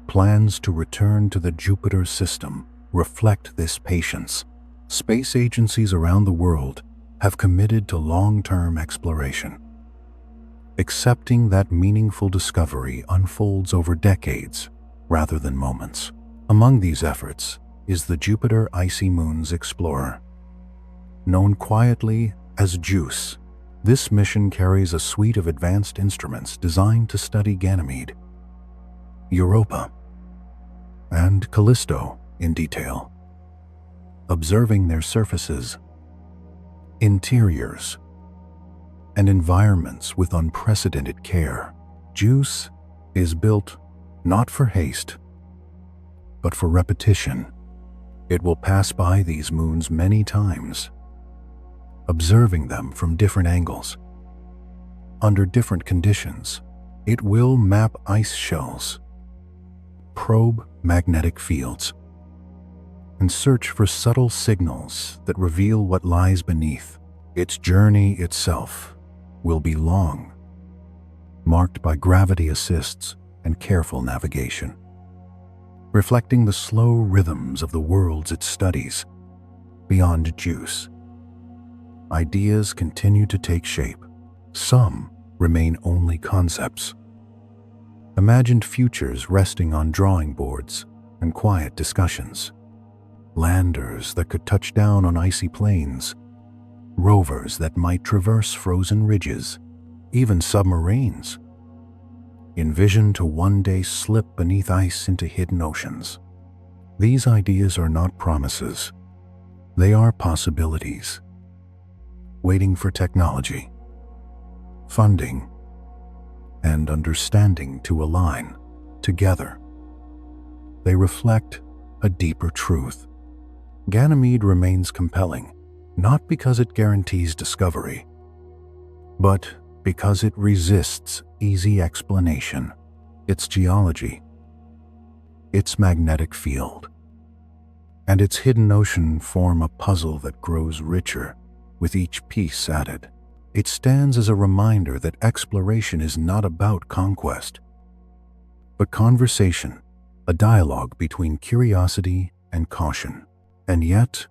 Plans to return to the Jupiter system reflect this patience. Space agencies around the world have committed to long-term exploration, accepting that meaningful discovery unfolds over decades rather than moments. Among these efforts is the Jupiter Icy Moons Explorer, known quietly as JUICE. This mission carries a suite of advanced instruments designed to study Ganymede, Europa, and Callisto in detail, observing their surfaces, interiors, and environments with unprecedented care. JUICE is built not for haste, but for repetition. It will pass by these moons many times, observing them from different angles. Under different conditions, it will map ice shells, probe magnetic fields, and search for subtle signals that reveal what lies beneath. Its journey itself will be long, marked by gravity assists and careful navigation, reflecting the slow rhythms of the worlds it studies. Beyond JUICE, ideas continue to take shape. Some remain only concepts, imagined futures resting on drawing boards and quiet discussions. Landers that could touch down on icy plains, rovers that might traverse frozen ridges, even submarines envisioned to one day slip beneath ice into hidden oceans. These ideas are not promises. They are possibilities, waiting for technology, funding, and understanding to align. Together, they reflect a deeper truth. Ganymede remains compelling, not because it guarantees discovery, but because it resists easy explanation. Its geology, its magnetic field, and its hidden ocean form a puzzle that grows richer with each piece added. It stands as a reminder that exploration is not about conquest, but conversation, a dialogue between curiosity and caution. And yet,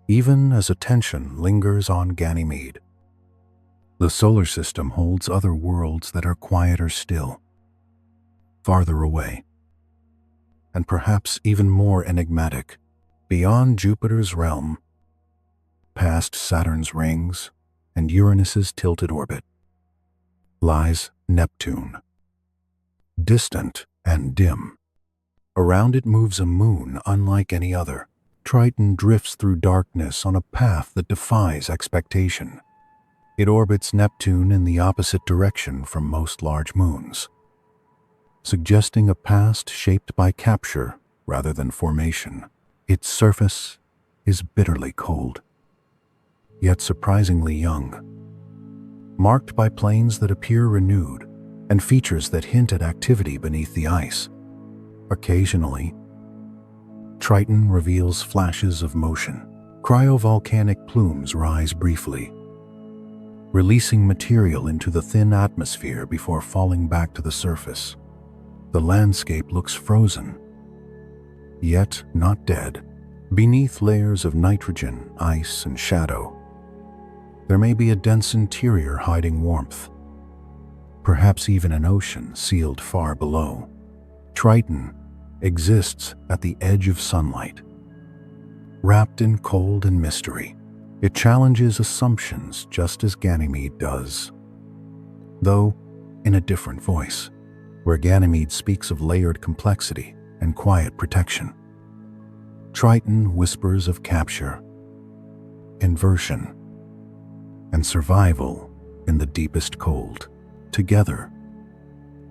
even as attention lingers on Ganymede, the solar system holds other worlds that are quieter still, farther away, and perhaps even more enigmatic. Beyond Jupiter's realm, past Saturn's rings and Uranus's tilted orbit, lies Neptune. Distant and dim. Around it moves a moon unlike any other. Triton drifts through darkness on a path that defies expectation. It orbits Neptune in the opposite direction from most large moons, suggesting a past shaped by capture rather than formation. Its surface is bitterly cold, yet surprisingly young, marked by plains that appear renewed and features that hint at activity beneath the ice. Occasionally, Triton reveals flashes of motion. Cryovolcanic plumes rise briefly, releasing material into the thin atmosphere before falling back to the surface. The landscape looks frozen, yet not dead. Beneath layers of nitrogen, ice, and shadow, there may be a dense interior hiding warmth, perhaps even an ocean sealed far below. Triton exists at the edge of sunlight, wrapped in cold and mystery. It challenges assumptions just as Ganymede does, though in a different voice, where Ganymede speaks of layered complexity and quiet protection. Triton whispers of capture, inversion, and survival in the deepest cold. Together,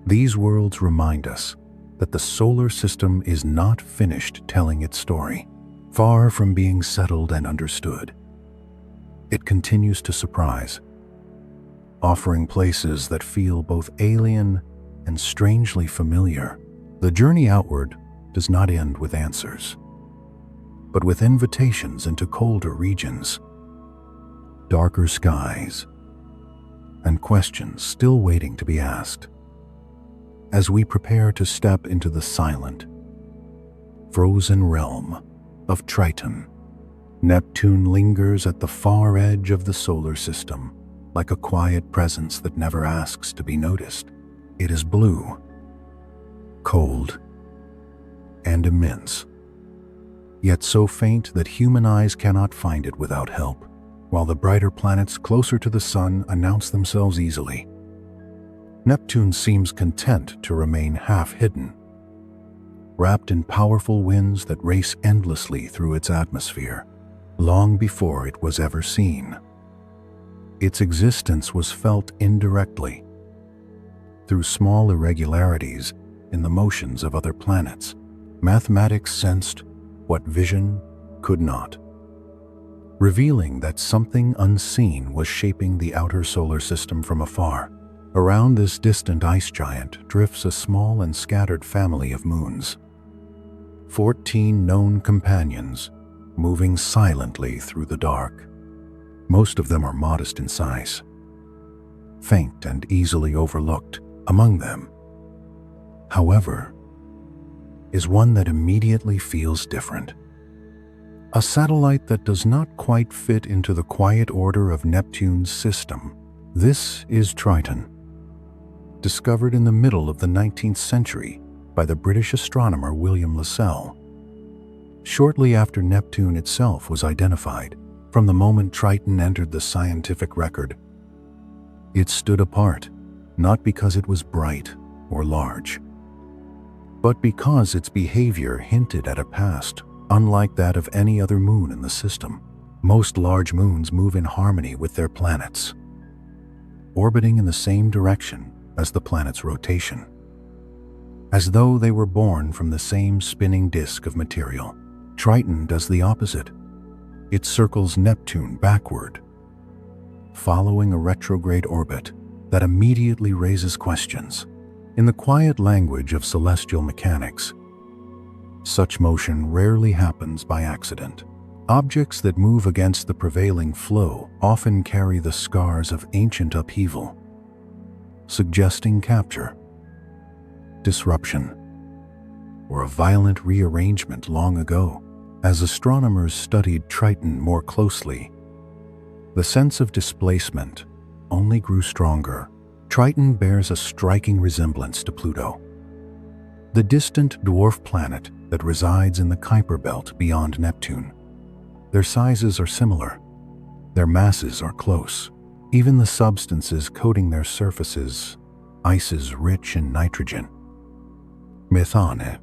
these worlds remind us that the solar system is not finished telling its story. Far from being settled and understood, it continues to surprise, offering places that feel both alien and strangely familiar. The journey outward does not end with answers, but with invitations into colder regions, darker skies, and questions still waiting to be asked. As we prepare to step into the silent, frozen realm of Triton, Neptune lingers at the far edge of the solar system, like a quiet presence that never asks to be noticed. It is blue, cold, and immense, yet so faint that human eyes cannot find it without help, while the brighter planets closer to the sun announce themselves easily. Neptune seems content to remain half-hidden, wrapped in powerful winds that race endlessly through its atmosphere, long before it was ever seen. Its existence was felt indirectly, through small irregularities in the motions of other planets. Mathematics sensed what vision could not, revealing that something unseen was shaping the outer solar system from afar. Around this distant ice giant drifts a small and scattered family of moons, 14 known companions moving silently through the dark. Most of them are modest in size, faint and easily overlooked. Among them, however, is one that immediately feels different. A satellite that does not quite fit into the quiet order of Neptune's system. This is Triton, discovered in the middle of the 19th century by the British astronomer William Lassell, shortly after Neptune itself was identified. From the moment Triton entered the scientific record, it stood apart, not because it was bright or large, but because its behavior hinted at a past unlike that of any other moon in the system. Most large moons move in harmony with their planets, orbiting in the same direction as the planet's rotation, as though they were born from the same spinning disk of material. Triton does the opposite. It circles Neptune backward, following a retrograde orbit that immediately raises questions. In the quiet language of celestial mechanics, such motion rarely happens by accident. Objects that move against the prevailing flow often carry the scars of ancient upheaval, suggesting capture, disruption, or a violent rearrangement long ago. As astronomers studied Triton more closely, the sense of displacement only grew stronger. Triton bears a striking resemblance to Pluto, the distant dwarf planet that resides in the Kuiper belt beyond Neptune. Their sizes are similar, their masses are close, even the substances coating their surfaces ices rich in nitrogen, methane,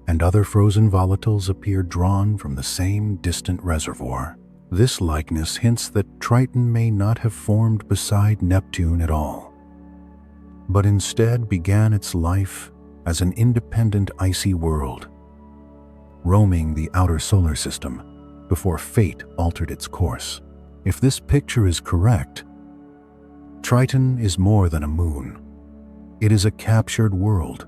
and other frozen volatiles appear drawn from the same distant reservoir. This likeness hints that Triton may not have formed beside Neptune at all, but instead began its life as an independent icy world, roaming the outer solar system before fate altered its course. If this picture is correct, Triton is more than a moon. It is a captured world,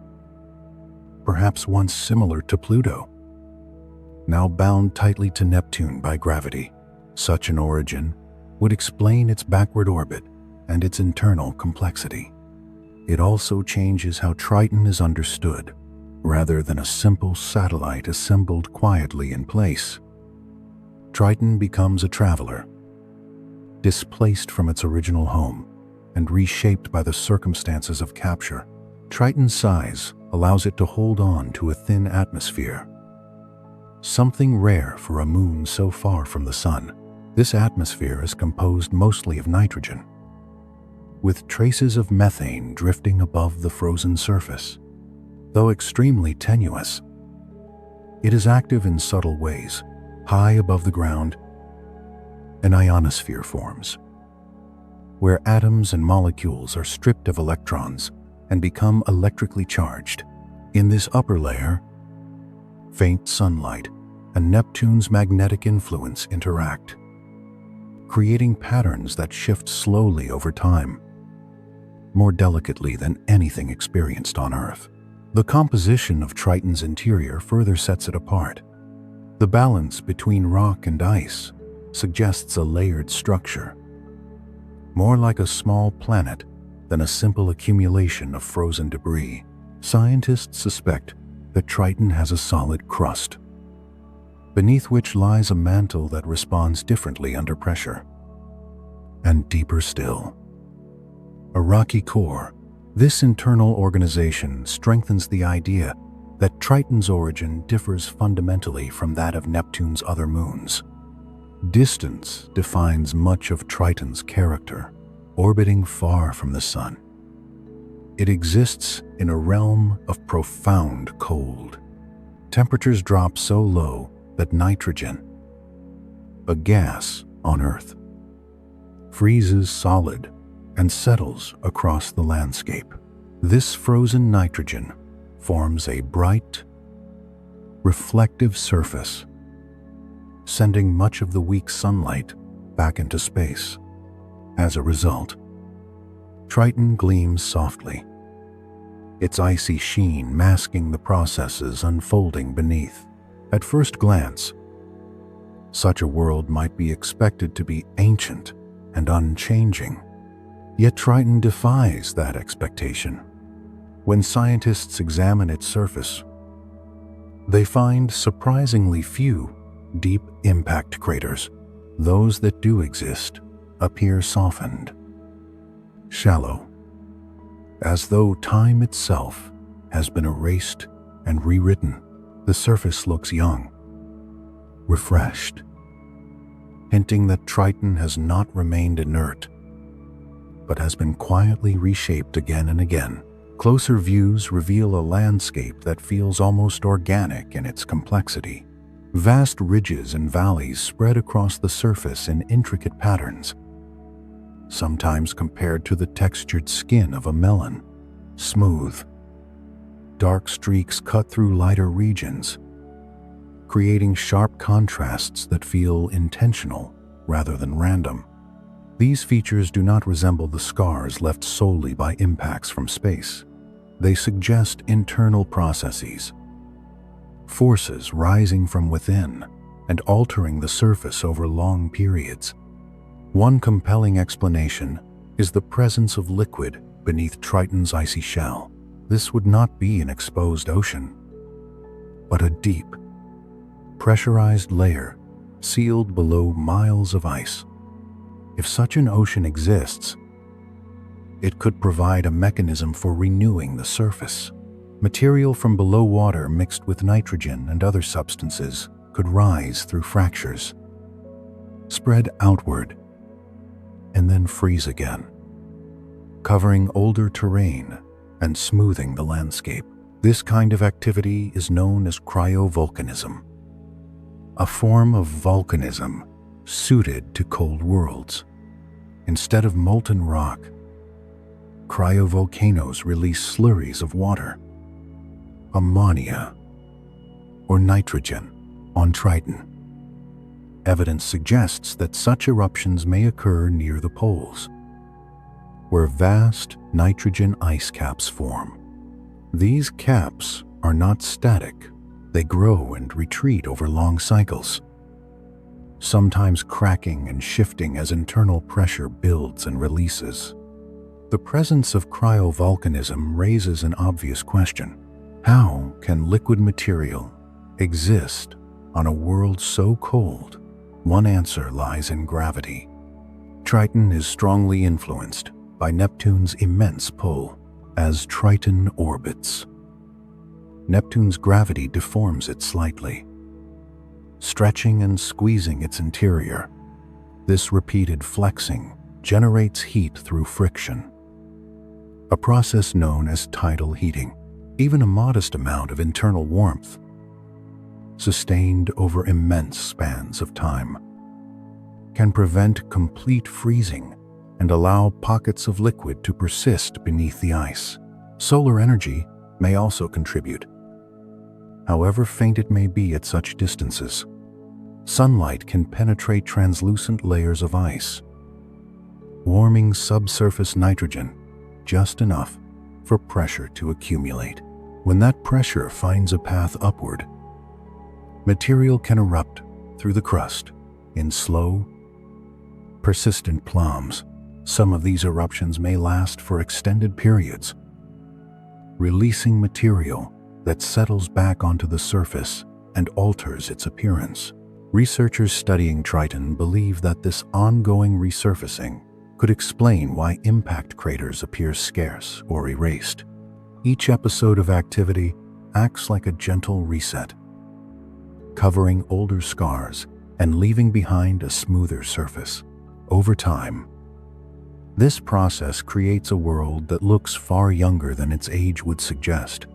perhaps once similar to Pluto, now bound tightly to Neptune by gravity. Such an origin would explain its backward orbit and its internal complexity. It also changes how Triton is understood. Rather than a simple satellite assembled quietly in place, Triton becomes a traveler, displaced from its original home and reshaped by the circumstances of capture. Triton's size allows it to hold on to a thin atmosphere, something rare for a moon so far from the sun. This atmosphere is composed mostly of nitrogen, with traces of methane drifting above the frozen surface. Though extremely tenuous, it is active in subtle ways. High above the ground, an ionosphere forms, where atoms and molecules are stripped of electrons and become electrically charged. In this upper layer, faint sunlight and Neptune's magnetic influence interact, creating patterns that shift slowly over time, more delicately than anything experienced on Earth. The composition of Triton's interior further sets it apart. The balance between rock and ice suggests a layered structure, more like a small planet than a simple accumulation of frozen debris. Scientists suspect that Triton has a solid crust, beneath which lies a mantle that responds differently under pressure. And deeper still, a rocky core. This internal organization strengthens the idea that Triton's origin differs fundamentally from that of Neptune's other moons. Distance defines much of Triton's character, orbiting far from the sun. It exists in a realm of profound cold. Temperatures drop so low that nitrogen, a gas on Earth, freezes solid and settles across the landscape. This frozen nitrogen forms a bright, reflective surface, sending much of the weak sunlight back into space. As a result, Triton gleams softly, its icy sheen masking the processes unfolding beneath. At first glance, such a world might be expected to be ancient and unchanging. Yet Triton defies that expectation. When scientists examine its surface, they find surprisingly few deep impact craters. Those that do exist appear softened, shallow, as though time itself has been erased and rewritten. The surface looks young, refreshed, hinting that Triton has not remained inert, but has been quietly reshaped again and again. Closer views reveal a landscape that feels almost organic in its complexity. Vast ridges and valleys spread across the surface in intricate patterns, sometimes compared to the textured skin of a melon. Smooth, dark streaks cut through lighter regions, creating sharp contrasts that feel intentional rather than random. These features do not resemble the scars left solely by impacts from space. They suggest internal processes, forces rising from within and altering the surface over long periods. One compelling explanation is the presence of liquid beneath Triton's icy shell. This would not be an exposed ocean, but a deep, pressurized layer sealed below miles of ice. If such an ocean exists, it could provide a mechanism for renewing the surface. Material from below water mixed with nitrogen and other substances could rise through fractures, spread outward, and then freeze again. covering older terrain and smoothing the landscape. This kind of activity is known as cryovolcanism, a form of volcanism suited to cold worlds. Instead of molten rock, cryovolcanoes release slurries of water, ammonia, or nitrogen on Triton. Evidence suggests that such eruptions may occur near the poles, where vast nitrogen ice caps form. These caps are not static. They grow and retreat over long cycles, sometimes cracking and shifting as internal pressure builds and releases. The presence of cryovolcanism raises an obvious question. How can liquid material exist on a world so cold? One answer lies in gravity. Triton is strongly influenced by Neptune's immense pull. As Triton orbits, Neptune's gravity deforms it slightly, stretching and squeezing its interior. This repeated flexing generates heat through friction, a process known as tidal heating. Even a modest amount of internal warmth, sustained over immense spans of time, can prevent complete freezing and allow pockets of liquid to persist beneath the ice. Solar energy may also contribute. However faint it may be at such distances, sunlight can penetrate translucent layers of ice, warming subsurface nitrogen just enough for pressure to accumulate. When that pressure finds a path upward, material can erupt through the crust in slow, persistent plumes. Some of these eruptions may last for extended periods, releasing material that settles back onto the surface and alters its appearance. Researchers studying Triton believe that this ongoing resurfacing could explain why impact craters appear scarce or erased. Each episode of activity acts like a gentle reset, covering older scars and leaving behind a smoother surface. Over time, this process creates a world that looks far younger than its age would suggest,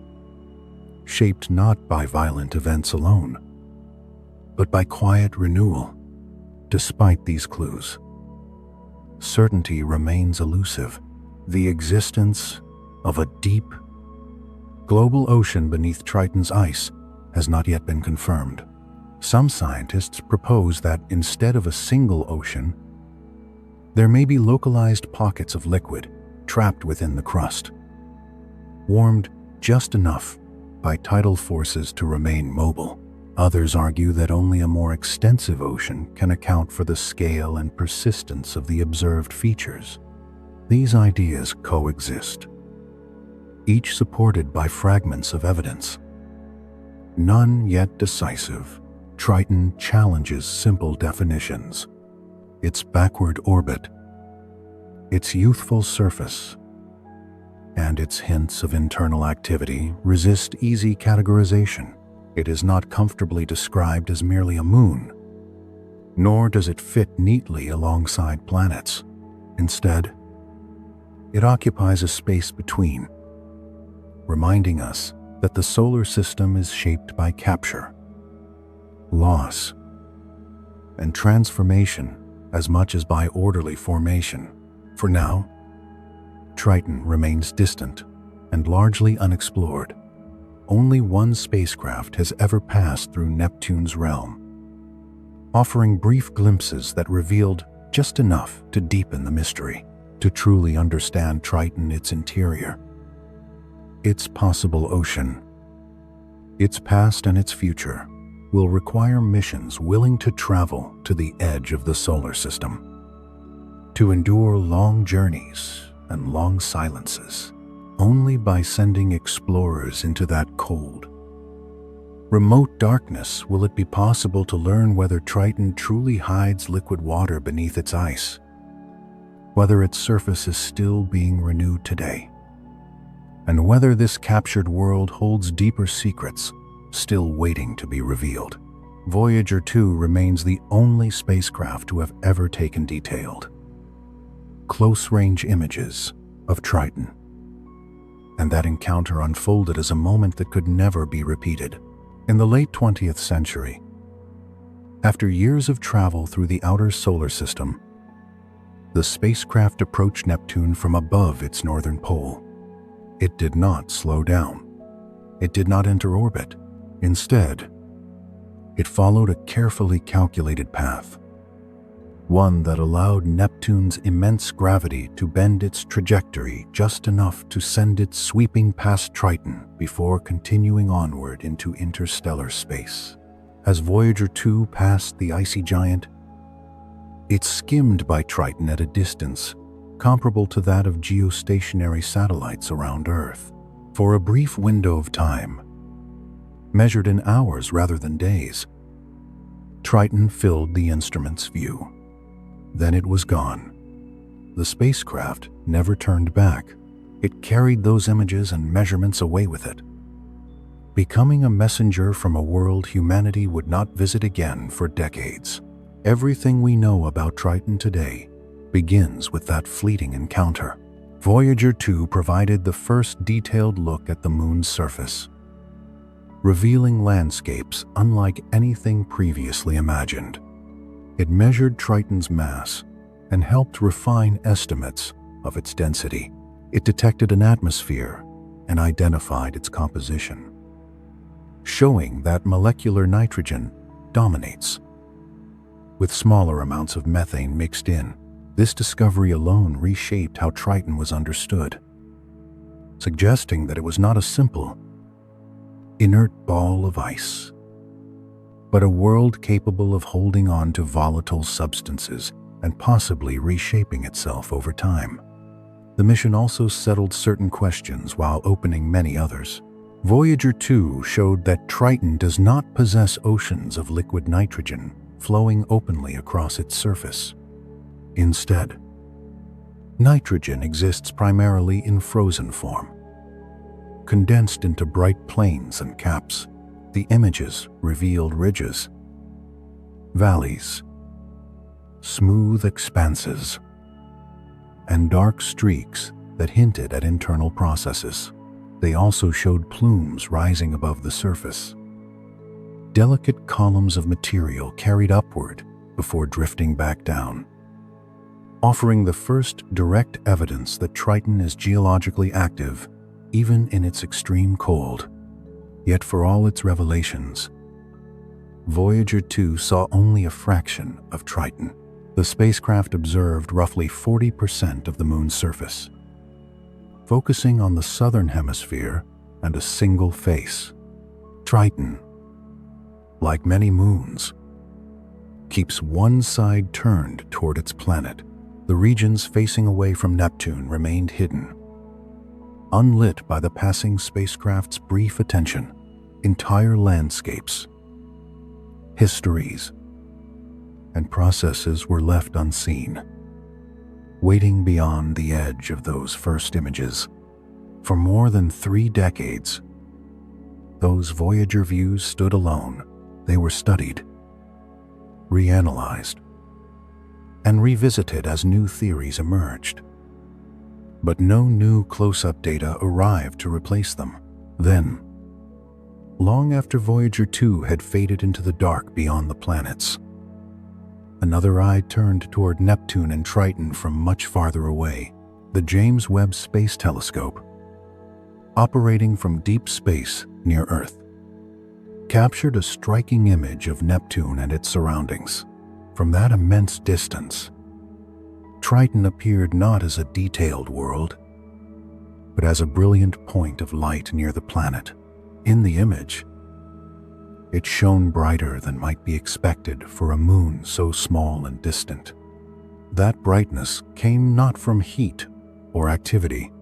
shaped not by violent events alone, but by quiet renewal. Despite these clues, certainty remains elusive. The existence of a deep, global ocean beneath Triton's ice has not yet been confirmed. Some scientists propose that instead of a single ocean, there may be localized pockets of liquid trapped within the crust, warmed just enough by tidal forces to remain mobile. Others argue that only a more extensive ocean can account for the scale and persistence of the observed features. These ideas coexist, each supported by fragments of evidence, none yet decisive. Triton challenges simple definitions. Its backward orbit, its youthful surface, and its hints of internal activity resist easy categorization. It is not comfortably described as merely a moon, nor does it fit neatly alongside planets. Instead, it occupies a space between, reminding us that the solar system is shaped by capture, loss, and transformation as much as by orderly formation. For now, Triton remains distant and largely unexplored. Only one spacecraft has ever passed through Neptune's realm, offering brief glimpses that revealed just enough to deepen the mystery. To truly understand Triton, its interior, its possible ocean, its past and its future, will require missions willing to travel to the edge of the solar system, to endure long journeys and long silences. Only by sending explorers into that cold, remote darkness will it be possible to learn whether Triton truly hides liquid water beneath its ice, whether its surface is still being renewed today, and whether this captured world holds deeper secrets still waiting to be revealed. Voyager 2 remains the only spacecraft to have ever taken detailed, close-range images of Triton. And that encounter unfolded as a moment that could never be repeated. In the late 20th century, after years of travel through the outer solar system, the spacecraft approached Neptune from above its northern pole. It did not slow down. It did not enter orbit. Instead, it followed a carefully calculated path, one that allowed Neptune's immense gravity to bend its trajectory just enough to send it sweeping past Triton before continuing onward into interstellar space. As Voyager 2 passed the icy giant, it skimmed by Triton at a distance comparable to that of geostationary satellites around Earth. For a brief window of time, measured in hours rather than days, Triton filled the instrument's view. Then it was gone. The spacecraft never turned back. It carried those images and measurements away with it, becoming a messenger from a world humanity would not visit again for decades. Everything we know about Triton today begins with that fleeting encounter. Voyager 2 provided the first detailed look at the moon's surface, revealing landscapes unlike anything previously imagined. It measured Triton's mass and helped refine estimates of its density. It detected an atmosphere and identified its composition, showing that molecular nitrogen dominates, with smaller amounts of methane mixed in. This discovery alone reshaped how Triton was understood, suggesting that it was not a simple, inert ball of ice, but a world capable of holding on to volatile substances and possibly reshaping itself over time. The mission also settled certain questions while opening many others. Voyager 2 showed that Triton does not possess oceans of liquid nitrogen flowing openly across its surface. Instead, nitrogen exists primarily in frozen form, condensed into bright plains and caps. The images revealed ridges, valleys, smooth expanses, and dark streaks that hinted at internal processes. They also showed plumes rising above the surface, delicate columns of material carried upward before drifting back down, offering the first direct evidence that Triton is geologically active even in its extreme cold. Yet for all its revelations, Voyager 2 saw only a fraction of Triton. The spacecraft observed roughly 40% of the moon's surface, focusing on the southern hemisphere and a single face. Triton, like many moons, keeps one side turned toward its planet. The regions facing away from Neptune remained hidden, unlit by the passing spacecraft's brief attention. Entire landscapes, histories, and processes were left unseen, waiting beyond the edge of those first images. For more than 3 decades, those Voyager views stood alone. They were studied, reanalyzed, and revisited as new theories emerged. But no new close-up data arrived to replace them. Then, long after Voyager 2 had faded into the dark beyond the planets, another eye turned toward Neptune and Triton from much farther away. The James Webb Space Telescope, operating from deep space near Earth, captured a striking image of Neptune and its surroundings. From that immense distance, Triton appeared not as a detailed world, but as a brilliant point of light near the planet. In the image, it shone brighter than might be expected for a moon so small and distant. That brightness came not from heat or activity,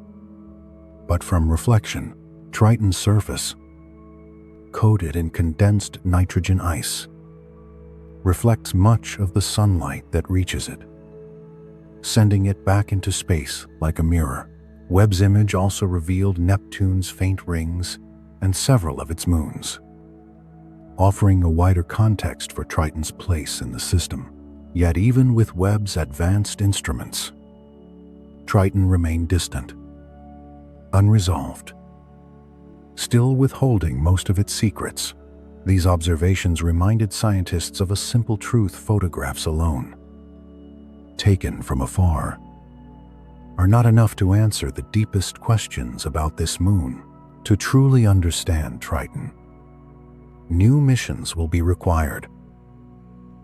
but from reflection. Triton's surface, coated in condensed nitrogen ice, reflects much of the sunlight that reaches it, sending it back into space like a mirror. Webb's image also revealed Neptune's faint rings and several of its moons, offering a wider context for Triton's place in the system. Yet even with Webb's advanced instruments, Triton remained distant, unresolved, still withholding most of its secrets. These observations reminded scientists of a simple truth: photographs alone, taken from afar, are not enough to answer the deepest questions about this moon. To truly understand Triton, new missions will be required,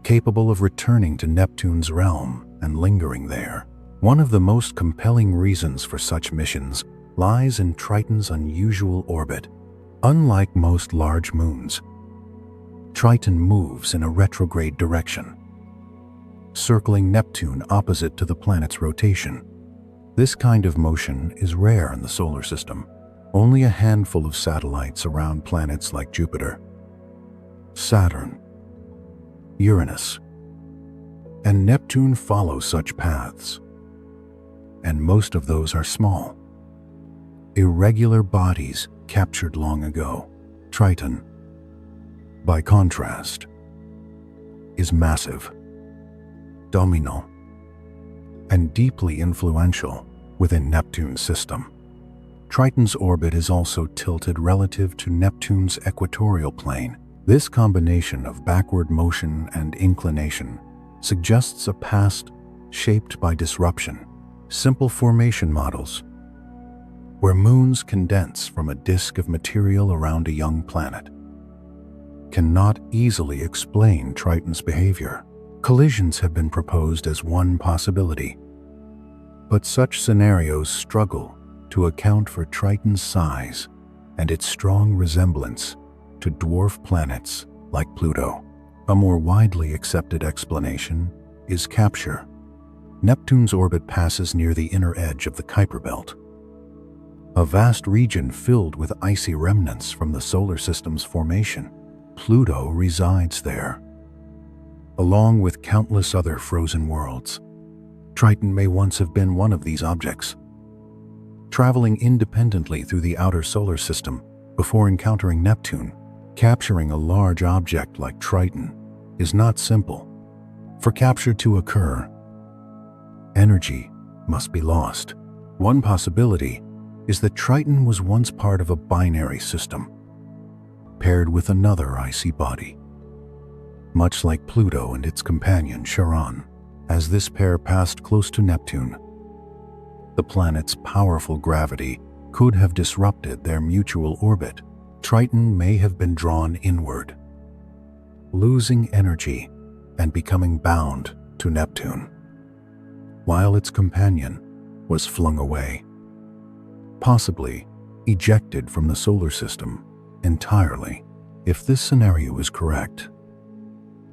capable of returning to Neptune's realm and lingering there. One of the most compelling reasons for such missions lies in Triton's unusual orbit. Unlike most large moons, Triton moves in a retrograde direction, circling Neptune opposite to the planet's rotation. This kind of motion is rare in the solar system. Only a handful of satellites around planets like Jupiter, Saturn, Uranus, and Neptune follow such paths, and most of those are small, irregular bodies captured long ago. Triton, by contrast, is massive, dominant, and deeply influential within Neptune's system. Triton's orbit is also tilted relative to Neptune's equatorial plane. This combination of backward motion and inclination suggests a past shaped by disruption. Simple formation models, where moons condense from a disk of material around a young planet, cannot easily explain Triton's behavior. Collisions have been proposed as one possibility, but such scenarios struggle to account for Triton's size and its strong resemblance to dwarf planets like Pluto. A more widely accepted explanation is capture. Neptune's orbit passes near the inner edge of the Kuiper Belt, a vast region filled with icy remnants from the solar system's formation. Pluto resides there, along with countless other frozen worlds. Triton may once have been one of these objects, traveling independently through the outer solar system before encountering Neptune. Capturing a large object like Triton is not simple. For capture to occur, energy must be lost. One possibility is that Triton was once part of a binary system, paired with another icy body, much like Pluto and its companion Charon. As this pair passed close to Neptune, the planet's powerful gravity could have disrupted their mutual orbit. Triton may have been drawn inward, losing energy and becoming bound to Neptune, while its companion was flung away, possibly ejected from the solar system entirely. If this scenario is correct,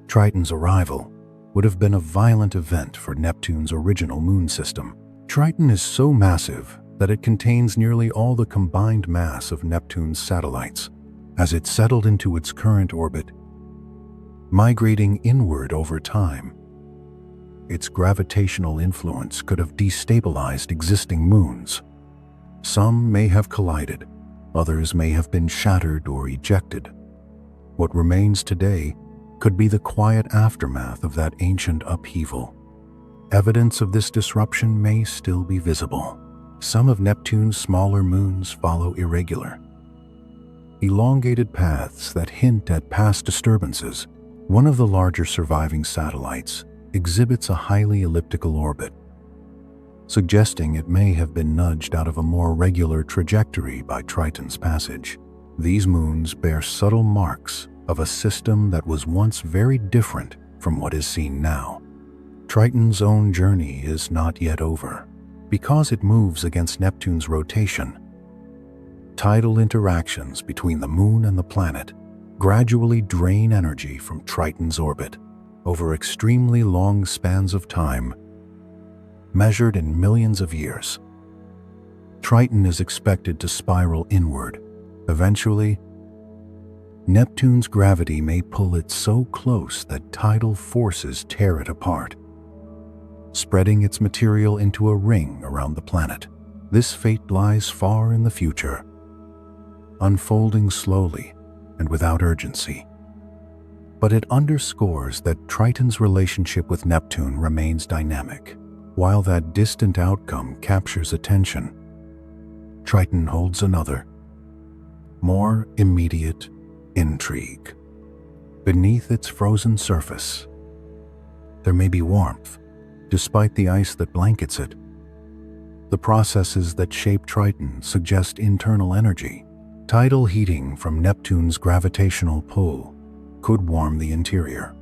Triton's arrival would have been a violent event for Neptune's original moon system. Triton is so massive that it contains nearly all the combined mass of Neptune's satellites. As it settled into its current orbit, migrating inward over time, its gravitational influence could have destabilized existing moons. Some may have collided, others may have been shattered or ejected. What remains today could be the quiet aftermath of that ancient upheaval. Evidence of this disruption may still be visible. Some of Neptune's smaller moons follow irregular, elongated paths that hint at past disturbances. One of the larger surviving satellites exhibits a highly elliptical orbit, suggesting it may have been nudged out of a more regular trajectory by Triton's passage. These moons bear subtle marks of a system that was once very different from what is seen now. Triton's own journey is not yet over. Because it moves against Neptune's rotation, tidal interactions between the moon and the planet gradually drain energy from Triton's orbit over extremely long spans of time, measured in millions of years. Triton is expected to spiral inward. Eventually, Neptune's gravity may pull it so close that tidal forces tear it apart, spreading its material into a ring around the planet. This fate lies far in the future, unfolding slowly and without urgency. But it underscores that Triton's relationship with Neptune remains dynamic. While that distant outcome captures attention, Triton holds another, more immediate intrigue. Beneath its frozen surface, there may be warmth, despite the ice that blankets it. The processes that shape Triton suggest internal energy. Tidal heating from Neptune's gravitational pull could warm the interior,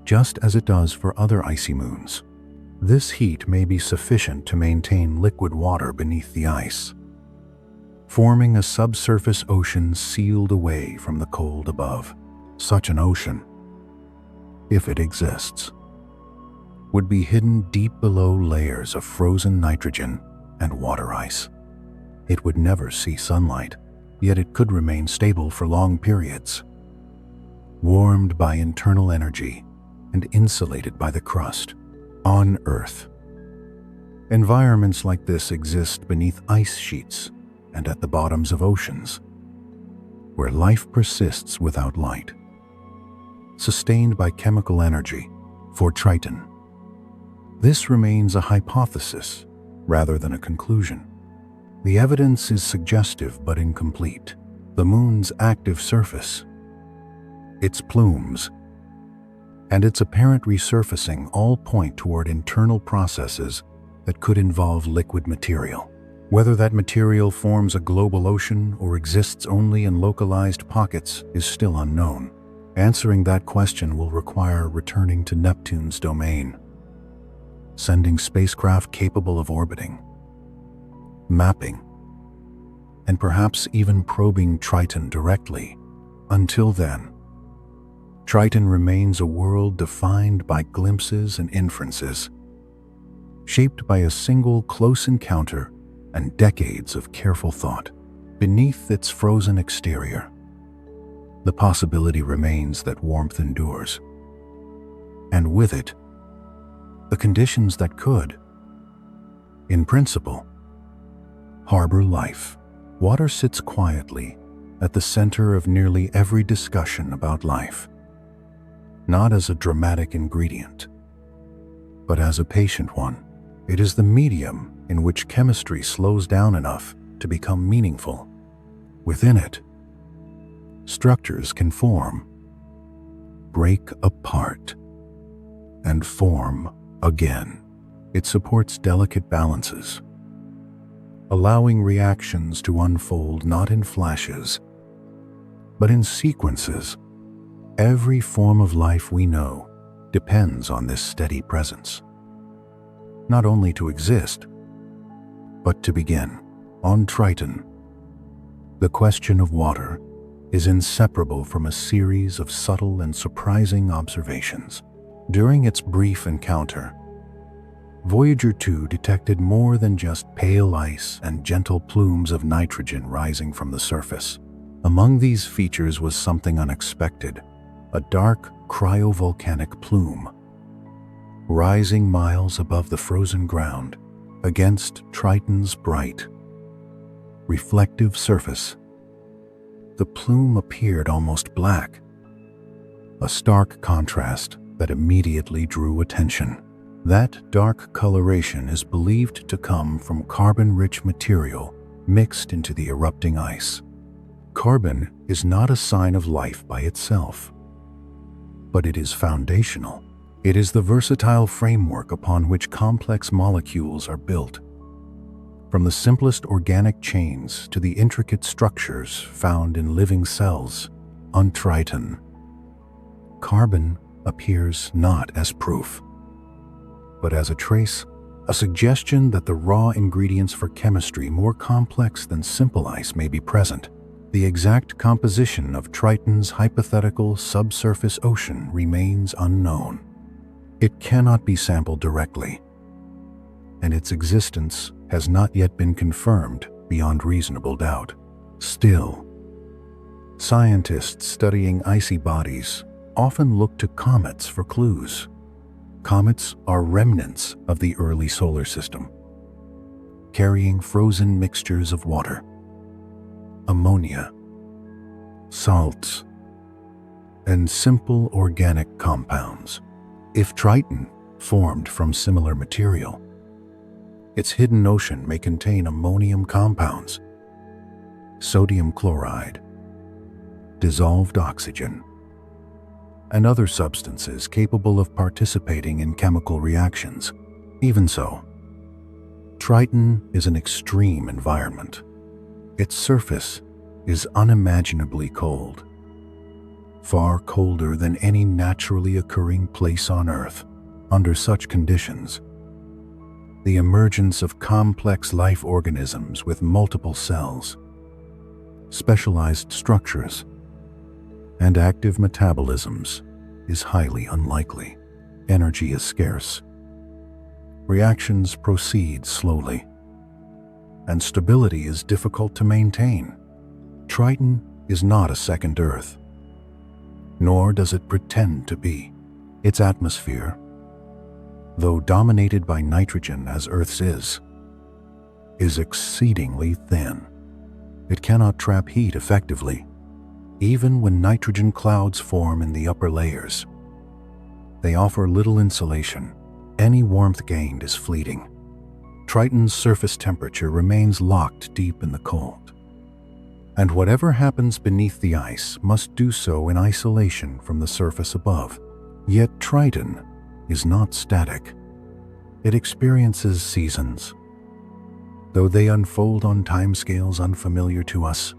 just as it does for other icy moons. This heat may be sufficient to maintain liquid water beneath the ice, forming a subsurface ocean sealed away from the cold above. Such an ocean, if it exists, would be hidden deep below layers of frozen nitrogen and water ice. It would never see sunlight, yet it could remain stable for long periods, warmed by internal energy and insulated by the crust. On Earth, environments like this exist beneath ice sheets and at the bottoms of oceans, where life persists without light, sustained by chemical energy. For Triton, this remains a hypothesis rather than a conclusion. The evidence is suggestive but incomplete. The moon's active surface, its plumes, and its apparent resurfacing all point toward internal processes that could involve liquid material. Whether that material forms a global ocean or exists only in localized pockets is still unknown. Answering that question will require returning to Neptune's domain, sending spacecraft capable of orbiting, mapping, and perhaps even probing Triton directly. Until then, Triton remains a world defined by glimpses and inferences, shaped by a single close encounter and decades of careful thought. Beneath its frozen exterior, the possibility remains that warmth endures, and with it, the conditions that could, in principle, harbor life. Water sits quietly at the center of nearly every discussion about life, not as a dramatic ingredient, but as a patient one. It is the medium in which chemistry slows down enough to become meaningful. Within it, structures can form, break apart, and form again. It supports delicate balances, allowing reactions to unfold not in flashes, but in sequences. Every form of life we know depends on this steady presence, not only to exist, but to begin. On Triton, the question of water is inseparable from a series of subtle and surprising observations. During its brief encounter, Voyager 2 detected more than just pale ice and gentle plumes of nitrogen rising from the surface. Among these features was something unexpected: a dark cryovolcanic plume, rising miles above the frozen ground against Triton's bright, reflective surface. The plume appeared almost black, a stark contrast that immediately drew attention. That dark coloration is believed to come from carbon-rich material mixed into the erupting ice. Carbon is not a sign of life by itself, but it is foundational. It is the versatile framework upon which complex molecules are built, from the simplest organic chains to the intricate structures found in living cells. On Triton, carbon appears not as proof, but as a trace, a suggestion that the raw ingredients for chemistry more complex than simple ice may be present. The exact composition of Triton's hypothetical subsurface ocean remains unknown. It cannot be sampled directly, and its existence has not yet been confirmed beyond reasonable doubt. Still, scientists studying icy bodies often look to comets for clues. Comets are remnants of the early solar system, carrying frozen mixtures of water, ammonia, salts, and simple organic compounds. If Triton formed from similar material. Its hidden ocean may contain ammonium compounds, sodium chloride, dissolved oxygen, and other substances capable of participating in chemical reactions. Even so, Triton is an extreme environment. Its surface is unimaginably cold, far colder than any naturally occurring place on Earth. Under such conditions, the emergence of complex life organisms with multiple cells, specialized structures, and active metabolisms is highly unlikely. Energy is scarce. Reactions proceed slowly, and stability is difficult to maintain. Triton is not a second Earth, nor does it pretend to be. Its atmosphere, though dominated by nitrogen as Earth's is exceedingly thin. It cannot trap heat effectively, even when nitrogen clouds form in the upper layers. They offer little insulation. Any warmth gained is fleeting. Triton's surface temperature remains locked deep in the cold, and whatever happens beneath the ice must do so in isolation from the surface above. Yet Triton is not static. It experiences seasons, though they unfold on timescales unfamiliar to us.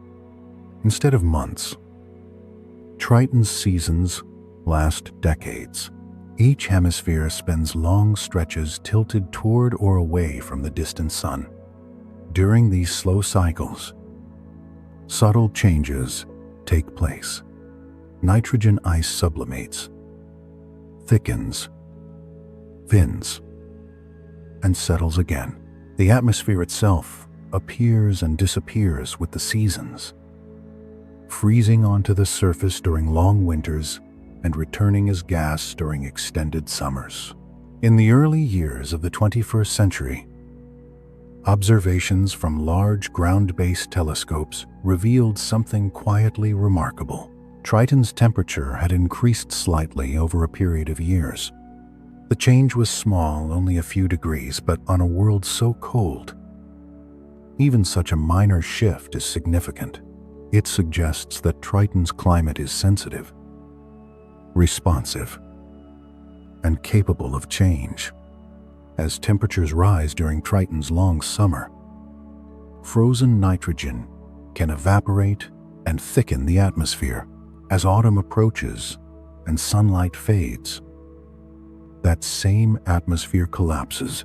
Instead of months, Triton's seasons last decades. Each hemisphere spends long stretches tilted toward or away from the distant sun. During these slow cycles, subtle changes take place. Nitrogen ice sublimates, thickens, thins, and settles again. The atmosphere itself appears and disappears with the seasons, freezing onto the surface during long winters and returning as gas during extended summers. In the early years of the 21st century, observations from large ground-based telescopes revealed something quietly remarkable. Triton's temperature had increased slightly over a period of years. The change was small, only a few degrees, but on a world so cold, even such a minor shift is significant. It suggests that Triton's climate is sensitive, responsive, and capable of change. As temperatures rise during Triton's long summer, frozen nitrogen can evaporate and thicken the atmosphere. As autumn approaches and sunlight fades, that same atmosphere collapses,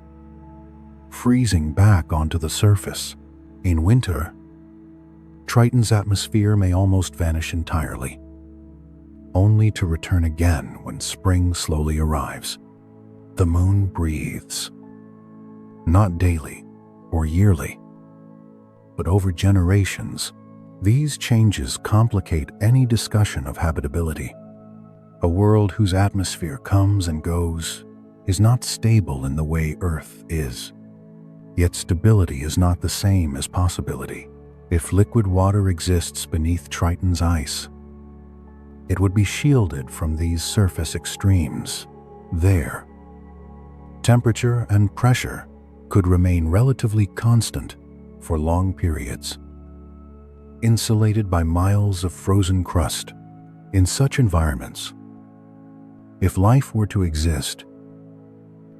freezing back onto the surface. In winter, Triton's atmosphere may almost vanish entirely, only to return again when spring slowly arrives. The moon breathes, not daily or yearly, but over generations. These changes complicate any discussion of habitability. A world whose atmosphere comes and goes is not stable in the way Earth is. Yet stability is not the same as possibility. If liquid water exists beneath Triton's ice, it would be shielded from these surface extremes. There, temperature and pressure could remain relatively constant for long periods, insulated by miles of frozen crust. In such environments, if life were to exist,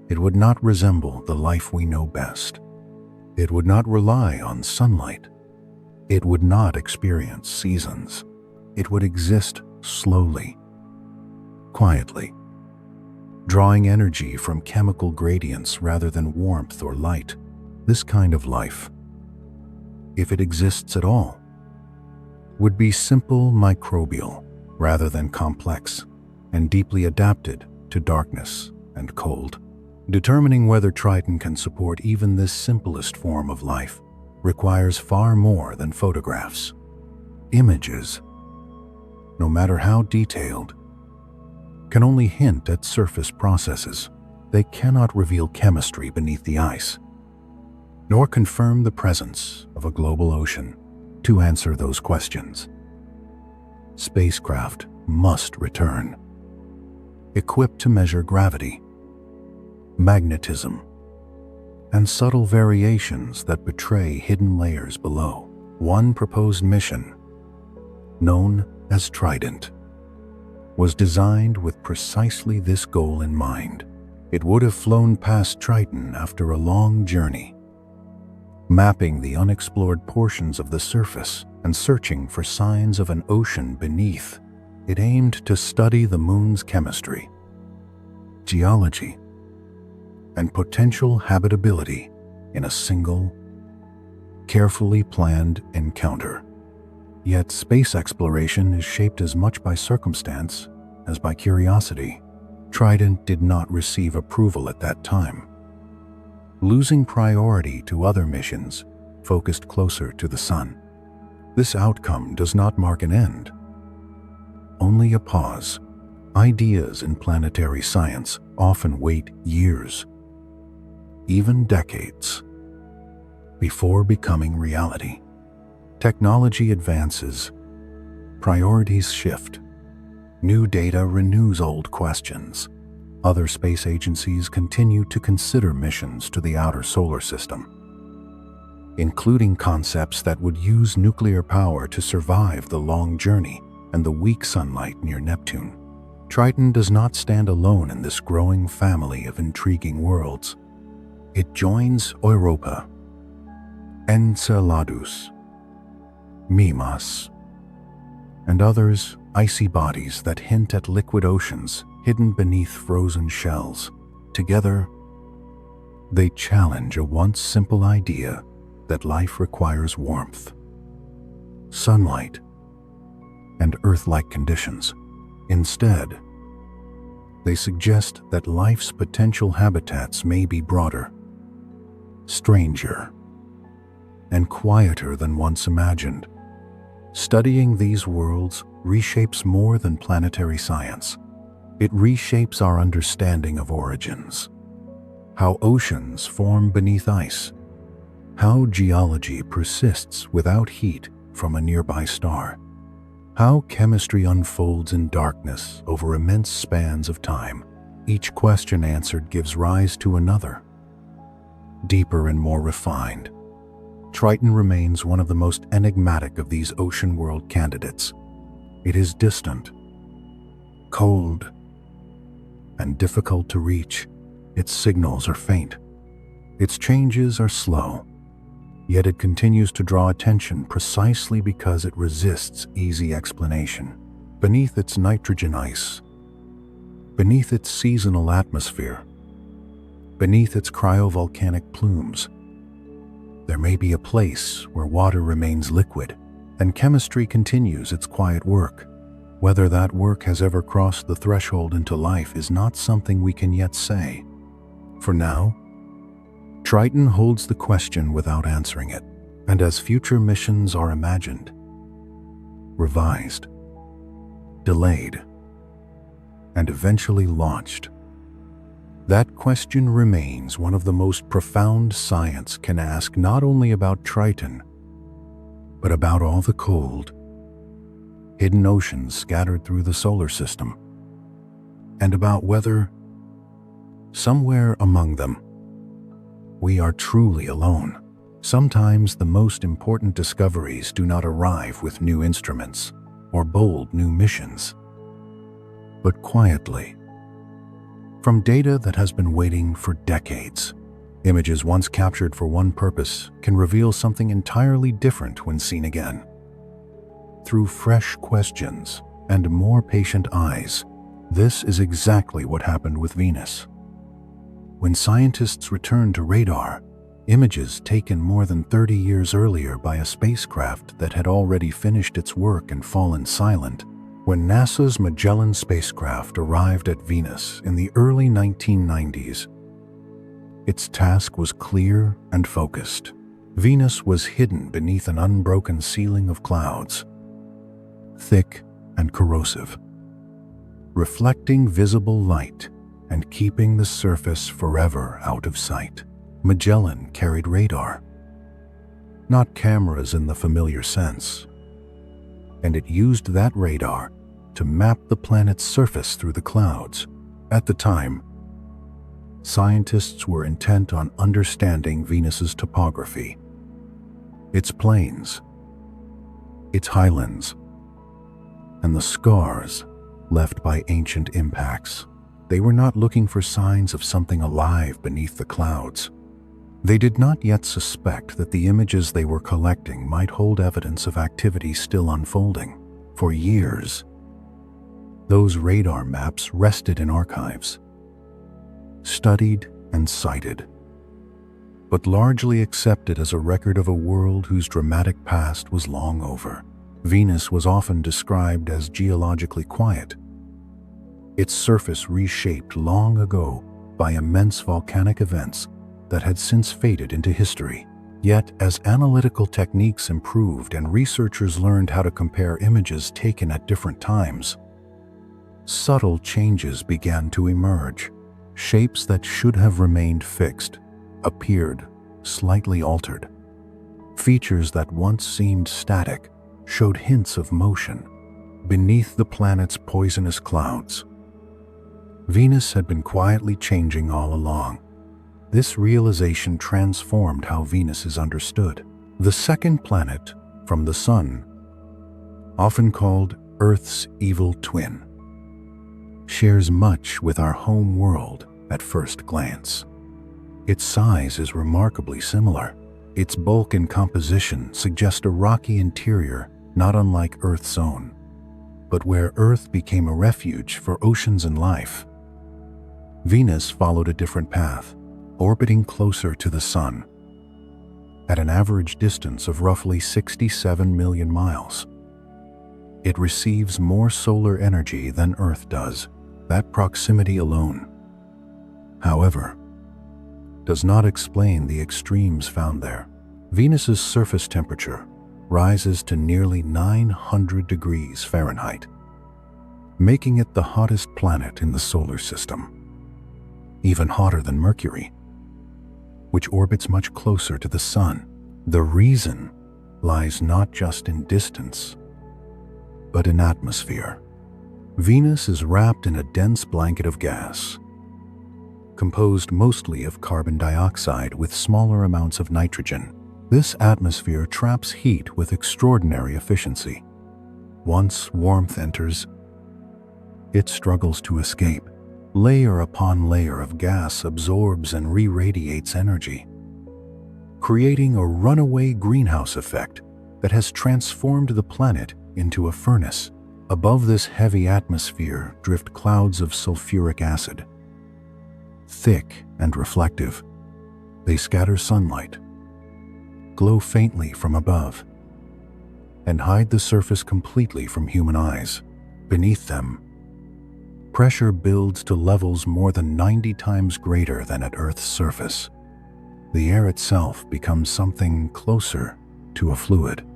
it would not resemble the life we know best. It would not rely on sunlight. It would not experience seasons. It would exist slowly, quietly, drawing energy from chemical gradients rather than warmth or light. This kind of life, if it exists at all, would be simple microbial rather than complex and deeply adapted to darkness and cold. Determining whether Triton can support even this simplest form of life requires far more than photographs. Images, no matter how detailed, can only hint at surface processes. They cannot reveal chemistry beneath the ice, nor confirm the presence of a global ocean. To answer those questions, spacecraft must return, equipped to measure gravity, magnetism, and subtle variations that betray hidden layers below. One proposed mission, known as Trident, was designed with precisely this goal in mind. It would have flown past Triton after a long journey, mapping the unexplored portions of the surface and searching for signs of an ocean beneath. It aimed to study the moon's chemistry, geology, and potential habitability in a single, carefully planned encounter. Yet space exploration is shaped as much by circumstance as by curiosity. Trident did not receive approval at that time, losing priority to other missions focused closer to the sun. This outcome does not mark an end, only a pause. Ideas in planetary science often wait years, even decades, before becoming reality. Technology advances, priorities shift, new data renews old questions. Other space agencies continue to consider missions to the outer solar system, including concepts that would use nuclear power to survive the long journey and the weak sunlight near Neptune. Triton does not stand alone in this growing family of intriguing worlds. It joins Europa, Enceladus, Mimas, and others icy bodies that hint at liquid oceans hidden beneath frozen shells. Together, they challenge a once simple idea that life requires warmth, sunlight, and Earth-like conditions. Instead, they suggest that life's potential habitats may be broader, stranger, and quieter than once imagined. Studying these worlds reshapes more than planetary science. It reshapes our understanding of origins, how oceans form beneath ice, how geology persists without heat from a nearby star, how chemistry unfolds in darkness over immense spans of time. Each question answered gives rise to another, deeper and more refined. Triton remains one of the most enigmatic of these ocean world candidates. It is distant, cold, and difficult to reach. Its signals are faint. Its changes are slow. Yet it continues to draw attention precisely because it resists easy explanation. Beneath its nitrogen ice, beneath its seasonal atmosphere, beneath its cryovolcanic plumes, there may be a place where water remains liquid and chemistry continues its quiet work. Whether that work has ever crossed the threshold into life is not something we can yet say. For now, Triton holds the question without answering it, and as future missions are imagined, revised, delayed, and eventually launched, that question remains one of the most profound science can ask, not only about Triton, but about all the cold, hidden oceans scattered through the solar system, and about whether, somewhere among them, we are truly alone. Sometimes the most important discoveries do not arrive with new instruments or bold new missions, but quietly, from data that has been waiting for decades. Images once captured for one purpose can reveal something entirely different when seen again. Through fresh questions and more patient eyes, this is exactly what happened with Venus. When scientists returned to radar, images taken more than 30 years earlier by a spacecraft that had already finished its work and fallen silent, when NASA's Magellan spacecraft arrived at Venus in the early 1990s, its task was clear and focused. Venus was hidden beneath an unbroken ceiling of clouds, thick and corrosive, reflecting visible light and keeping the surface forever out of sight. Magellan carried radar, not cameras in the familiar sense, and it used that radar to map the planet's surface through the clouds. At the time, Scientists were intent on understanding Venus's topography, its plains, its highlands, and the scars left by ancient impacts. They were not looking for signs of something alive beneath the clouds. They did not yet suspect that the images they were collecting might hold evidence of activity still unfolding. For years, those radar maps rested in archives, studied and cited, but largely accepted as a record of a world whose dramatic past was long over. Venus was often described as geologically quiet, its surface reshaped long ago by immense volcanic events that had since faded into history. Yet, as analytical techniques improved and researchers learned how to compare images taken at different times, subtle changes began to emerge. Shapes that should have remained fixed appeared slightly altered. Features that once seemed static showed hints of motion beneath the planet's poisonous clouds. Venus had been quietly changing all along. This realization transformed how Venus is understood. The second planet from the Sun, often called Earth's evil twin, shares much with our home world at first glance. Its size is remarkably similar. Its bulk and composition suggest a rocky interior not unlike Earth's own, but where Earth became a refuge for oceans and life. Venus followed a different path, orbiting closer to the Sun, at an average distance of roughly 67 million miles. It receives more solar energy than Earth does. That proximity alone, however, does not explain the extremes found there. Venus's surface temperature rises to nearly 900 degrees Fahrenheit, making it the hottest planet in the solar system, even hotter than Mercury, which orbits much closer to the Sun. The reason lies not just in distance, but in atmosphere. Venus is wrapped in a dense blanket of gas, composed mostly of carbon dioxide with smaller amounts of nitrogen. This atmosphere traps heat with extraordinary efficiency. Once warmth enters, it struggles to escape. Layer upon layer of gas absorbs and re-radiates energy, creating a runaway greenhouse effect that has transformed the planet into a furnace. Above this heavy atmosphere drift clouds of sulfuric acid. Thick and reflective, they scatter sunlight, glow faintly from above, and hide the surface completely from human eyes. Beneath them, pressure builds to levels more than 90 times greater than at Earth's surface. The air itself becomes something closer to a fluid,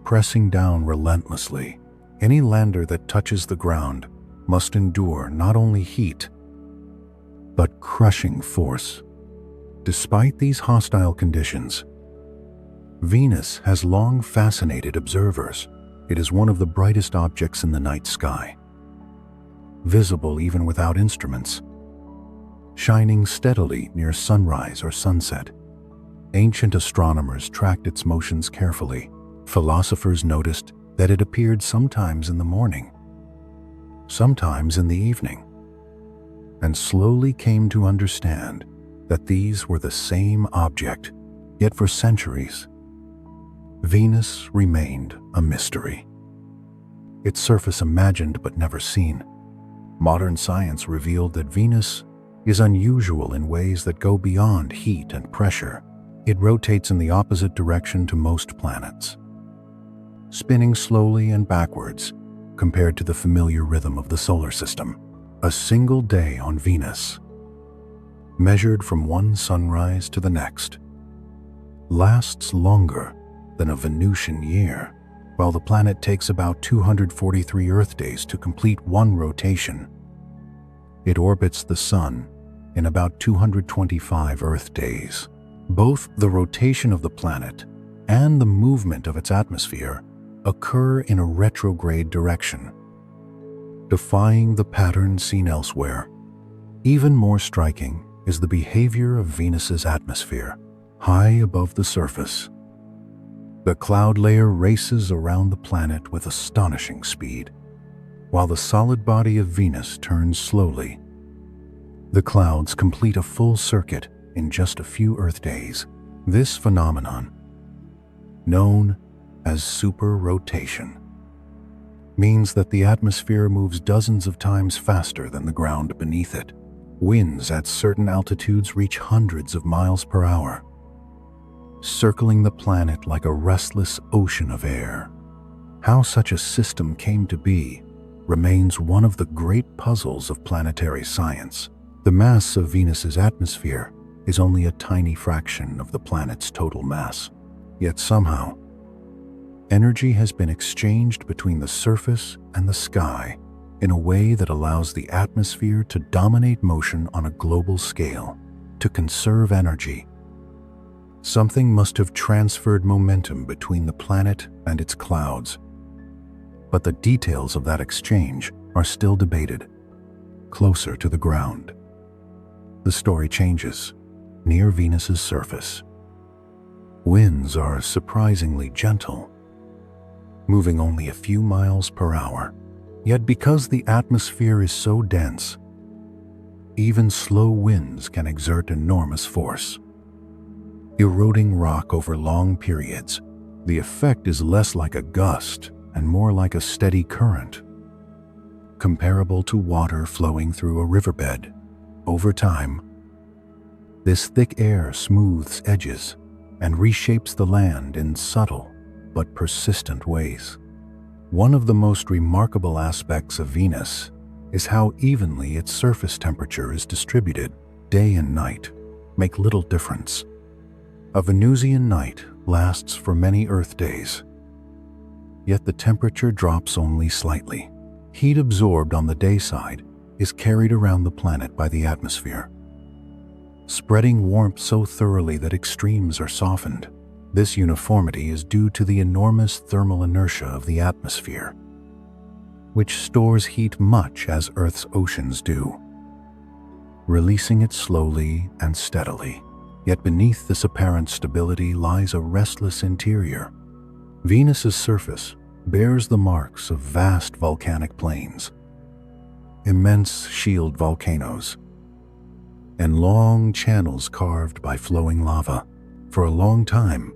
pressing down relentlessly. Any lander that touches the ground must endure not only heat, but crushing force. Despite these hostile conditions, Venus has long fascinated observers. It is one of the brightest objects in the night sky, visible even without instruments, shining steadily near sunrise or sunset. Ancient astronomers tracked its motions carefully. Philosophers noticed that it appeared sometimes in the morning, sometimes in the evening, and slowly came to understand that these were the same object. Yet for centuries, Venus remained a mystery. Its surface imagined but never seen. Modern science revealed that Venus is unusual in ways that go beyond heat and pressure. It rotates in the opposite direction to most planets, spinning slowly and backwards compared to the familiar rhythm of the solar system. A single day on Venus, measured from one sunrise to the next, lasts longer than a Venusian year, while the planet takes about 243 Earth days to complete one rotation. It orbits the Sun in about 225 Earth days. Both the rotation of the planet and the movement of its atmosphere occur in a retrograde direction, defying the pattern seen elsewhere. Even more striking is the behavior of Venus's atmosphere, high above the surface. The cloud layer races around the planet with astonishing speed, while the solid body of Venus turns slowly. The clouds complete a full circuit in just a few Earth days. This phenomenon, known as superrotation, means that the atmosphere moves dozens of times faster than the ground beneath it. Winds at certain altitudes reach hundreds of miles per hour, circling the planet like a restless ocean of air. How such a system came to be remains one of the great puzzles of planetary science. The mass of Venus's atmosphere is only a tiny fraction of the planet's total mass. Yet somehow, energy has been exchanged between the surface and the sky in a way that allows the atmosphere to dominate motion on a global scale. To conserve energy, something must have transferred momentum between the planet and its clouds. But the details of that exchange are still debated. Closer to the ground, the story changes. Near Venus's surface, winds are surprisingly gentle, moving only a few miles per hour. Yet because the atmosphere is so dense, even slow winds can exert enormous force, eroding rock over long periods. The effect is less like a gust and more like a steady current, comparable to water flowing through a riverbed. Over time, this thick air smooths edges and reshapes the land in subtle but persistent ways. One of the most remarkable aspects of Venus is how evenly its surface temperature is distributed. Day and night make little difference. A Venusian night lasts for many Earth days, yet the temperature drops only slightly. Heat absorbed on the day side is carried around the planet by the atmosphere, spreading warmth so thoroughly that extremes are softened. This uniformity is due to the enormous thermal inertia of the atmosphere, which stores heat much as Earth's oceans do, releasing it slowly and steadily. Yet beneath this apparent stability lies a restless interior. Venus's surface bears the marks of vast volcanic plains, immense shield volcanoes, and long channels carved by flowing lava. For a long time,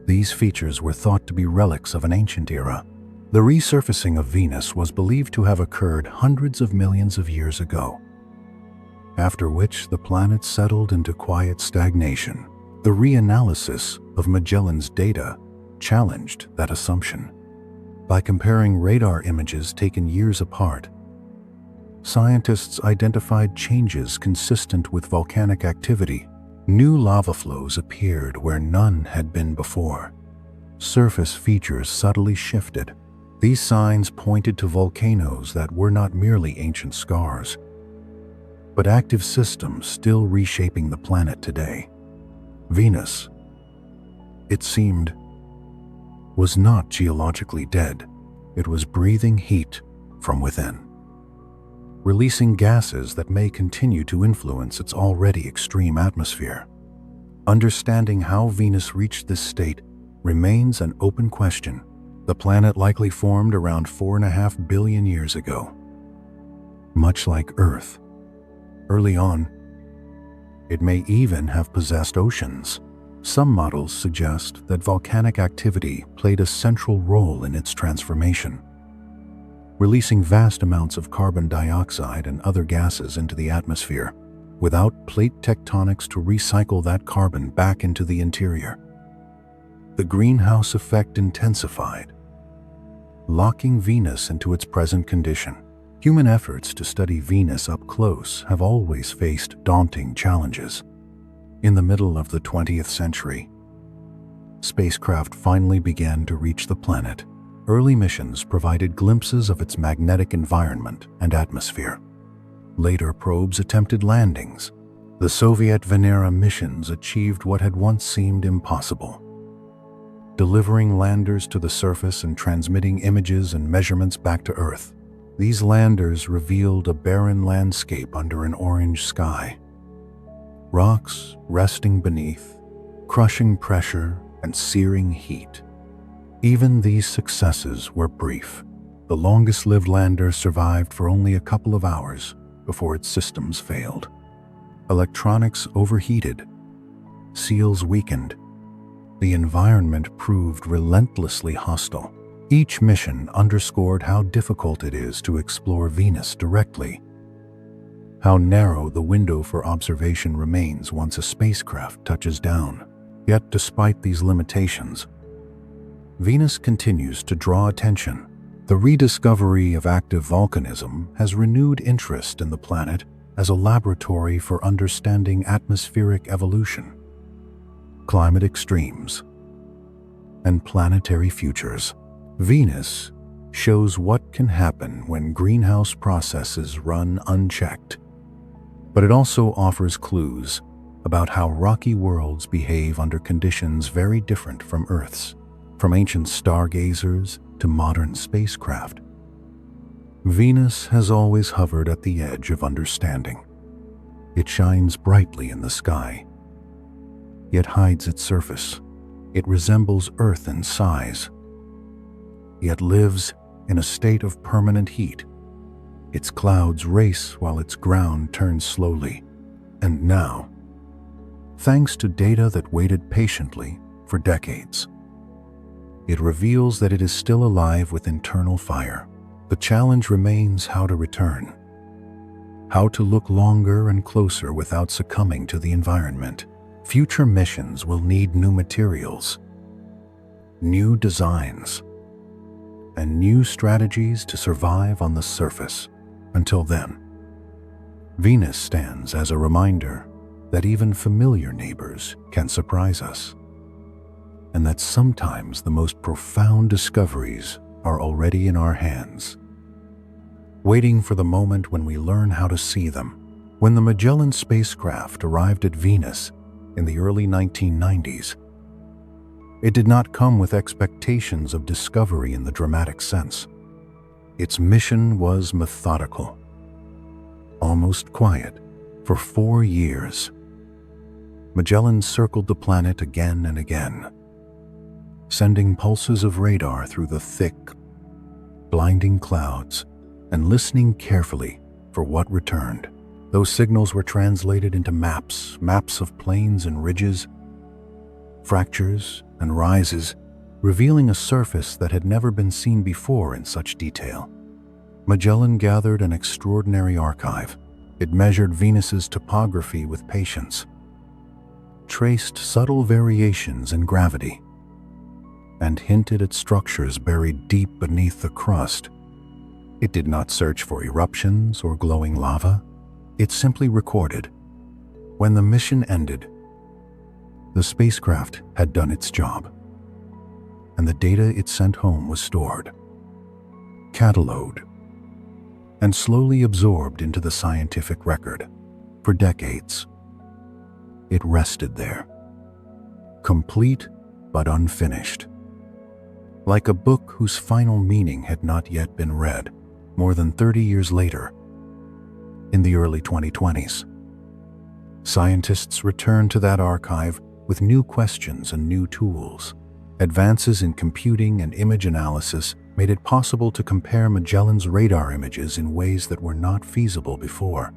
these features were thought to be relics of an ancient era. The resurfacing of Venus was believed to have occurred hundreds of millions of years ago, after which the planet settled into quiet stagnation. The reanalysis of Magellan's data challenged that assumption. By comparing radar images taken years apart, scientists identified changes consistent with volcanic activity. New lava flows appeared where none had been before. Surface features subtly shifted. These signs pointed to volcanoes that were not merely ancient scars, but active systems still reshaping the planet today. Venus, it seemed, was not geologically dead. It was breathing heat from within, releasing gases that may continue to influence its already extreme atmosphere. Understanding how Venus reached this state remains an open question. The planet likely formed around 4.5 billion years ago. Much like Earth, early on, it may even have possessed oceans. Some models suggest that volcanic activity played a central role in its transformation, releasing vast amounts of carbon dioxide and other gases into the atmosphere, without plate tectonics to recycle that carbon back into the interior. The greenhouse effect intensified, locking Venus into its present condition. Human efforts to study Venus up close have always faced daunting challenges. In the middle of the 20th century, spacecraft finally began to reach the planet. Early missions provided glimpses of its magnetic environment and atmosphere. Later probes attempted landings. The Soviet Venera missions achieved what had once seemed impossible, delivering landers to the surface and transmitting images and measurements back to Earth. These landers revealed a barren landscape under an orange sky. Rocks resting beneath, crushing pressure and searing heat. Even these successes were brief. The longest-lived lander survived for only a couple of hours before its systems failed. Electronics overheated, seals weakened. The environment proved relentlessly hostile. Each mission underscored how difficult it is to explore Venus directly, how narrow the window for observation remains once a spacecraft touches down. Yet, despite these limitations, Venus continues to draw attention. The rediscovery of active volcanism has renewed interest in the planet as a laboratory for understanding atmospheric evolution, climate extremes, and planetary futures. Venus shows what can happen when greenhouse processes run unchecked, but it also offers clues about how rocky worlds behave under conditions very different from Earth's. From ancient stargazers to modern spacecraft, Venus has always hovered at the edge of understanding. It shines brightly in the sky, yet hides its surface. It resembles Earth in size, yet lives in a state of permanent heat. Its clouds race while its ground turns slowly. And now, thanks to data that waited patiently for decades, it reveals that it is still alive with internal fire. The challenge remains how to return, how to look longer and closer without succumbing to the environment. Future missions will need new materials, new designs, and new strategies to survive on the surface. Until then, Venus stands as a reminder that even familiar neighbors can surprise us, and that sometimes the most profound discoveries are already in our hands, waiting for the moment when we learn how to see them. When the Magellan spacecraft arrived at Venus in the early 1990s, it did not come with expectations of discovery in the dramatic sense. Its mission was methodical, almost quiet. For 4 years, Magellan circled the planet again and again, sending pulses of radar through the thick, blinding clouds and listening carefully for what returned. Those signals were translated into maps of plains and ridges, fractures and rises, revealing a surface that had never been seen before in such detail. Magellan gathered an extraordinary archive. It measured Venus's topography with patience, traced subtle variations in gravity, and hinted at structures buried deep beneath the crust. It did not search for eruptions or glowing lava. It simply recorded. When the mission ended, the spacecraft had done its job, and the data it sent home was stored, catalogued, and slowly absorbed into the scientific record. For decades, it rested there, complete but unfinished, like a book whose final meaning had not yet been read. More than 30 years later, in the early 2020s, scientists returned to that archive with new questions and new tools. Advances in computing and image analysis made it possible to compare Magellan's radar images in ways that were not feasible before.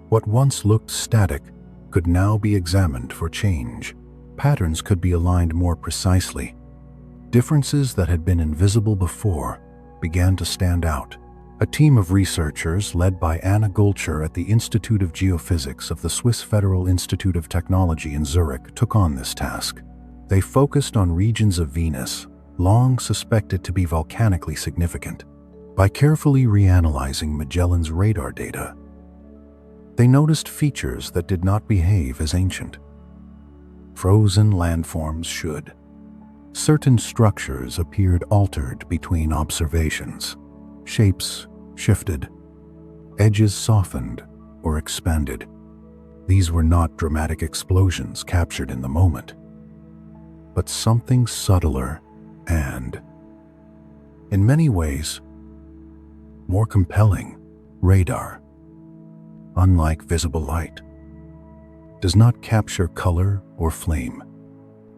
What once looked static could now be examined for change. Patterns could be aligned more precisely. Differences that had been invisible before began to stand out. A team of researchers led by Anna Gulcher at the Institute of Geophysics of the Swiss Federal Institute of Technology in Zurich took on this task. They focused on regions of Venus long suspected to be volcanically significant. By carefully reanalyzing Magellan's radar data, they noticed features that did not behave as ancient frozen landforms should. Certain structures appeared altered between observations. Shapes shifted, edges softened or expanded. These were not dramatic explosions captured in the moment, but something subtler and, in many ways, More compelling, radar, unlike visible light, does not capture color or flame.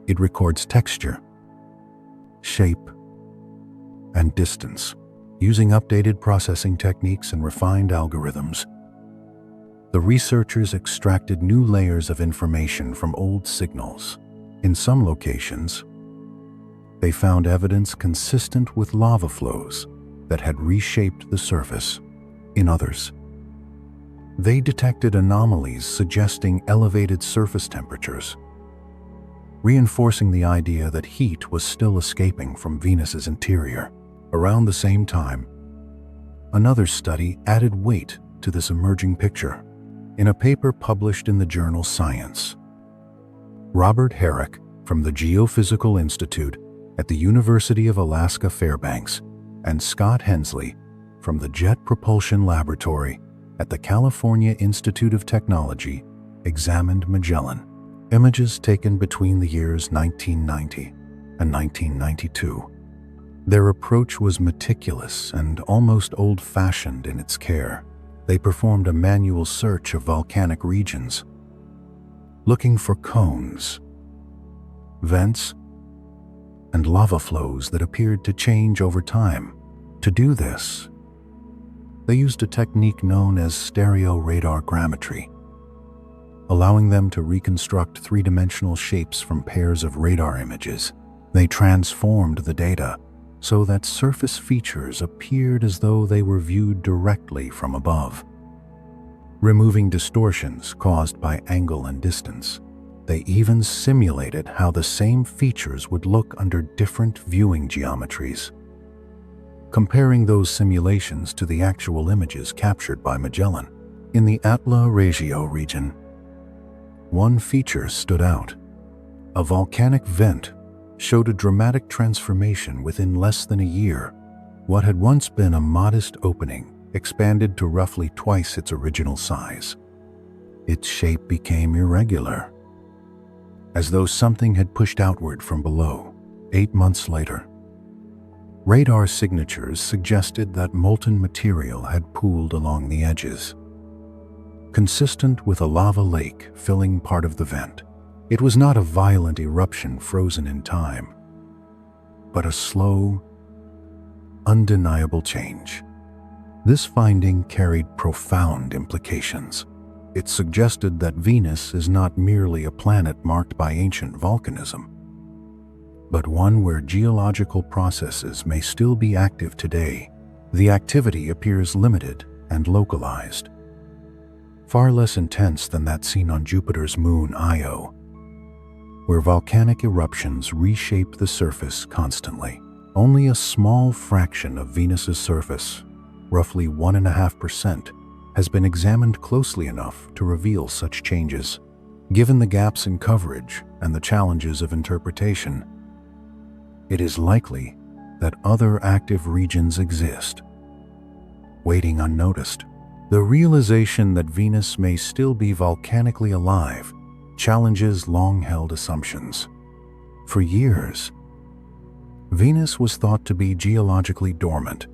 It records texture, shape, and distance. Using updated processing techniques and refined algorithms, the researchers extracted new layers of information from old signals. In some locations, they found evidence consistent with lava flows that had reshaped the surface. In others, they detected anomalies suggesting elevated surface temperatures, reinforcing the idea that heat was still escaping from Venus's interior. Around the same time, another study added weight to this emerging picture. In a paper published in the journal Science, Robert Herrick from the Geophysical Institute at the University of Alaska Fairbanks and Scott Hensley from the Jet Propulsion Laboratory at the California Institute of Technology examined Magellan. Images taken between the years 1990 and 1992. Their approach was meticulous and almost old-fashioned in its care. They performed a manual search of volcanic regions, looking for cones, vents, and lava flows that appeared to change over time. To do this, they used a technique known as stereoradargrammetry, allowing them to reconstruct three-dimensional shapes from pairs of radar images. They transformed the data so that surface features appeared as though they were viewed directly from above. Removing distortions caused by angle and distance, they even simulated how the same features would look under different viewing geometries. Comparing those simulations to the actual images captured by Magellan, in the Atla Regio region, one feature stood out. A volcanic vent showed a dramatic transformation within less than a year. What had once been a modest opening expanded to roughly twice its original size. Its shape became irregular, as though something had pushed outward from below. 8 months later, radar signatures suggested that molten material had pooled along the edges, consistent with a lava lake filling part of the vent. It was not a violent eruption frozen in time, but a slow, undeniable change. This finding carried profound implications. It suggested that Venus is not merely a planet marked by ancient volcanism, but one where geological processes may still be active today. The activity appears limited and localized, far less intense than that seen on Jupiter's moon Io, where volcanic eruptions reshape the surface constantly. Only a small fraction of Venus's surface, roughly 1.5%, has been examined closely enough to reveal such changes. Given the gaps in coverage and the challenges of interpretation, it is likely that other active regions exist, waiting unnoticed. The realization that Venus may still be volcanically alive challenges long-held assumptions. For years, Venus was thought to be geologically dormant,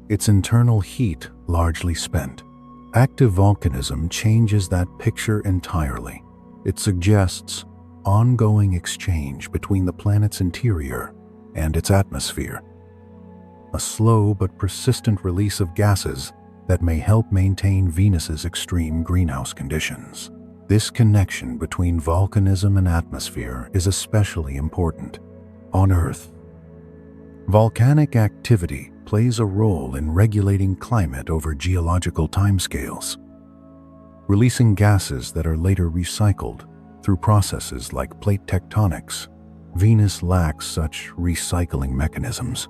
its internal heat largely spent. Active volcanism changes that picture entirely. It suggests ongoing exchange between the planet's interior and its atmosphere, a slow but persistent release of gases that may help maintain Venus's extreme greenhouse conditions. This connection between volcanism and atmosphere is especially important. On Earth, volcanic activity plays a role in regulating climate over geological timescales, releasing gases that are later recycled through processes like plate tectonics. Venus lacks such recycling mechanisms.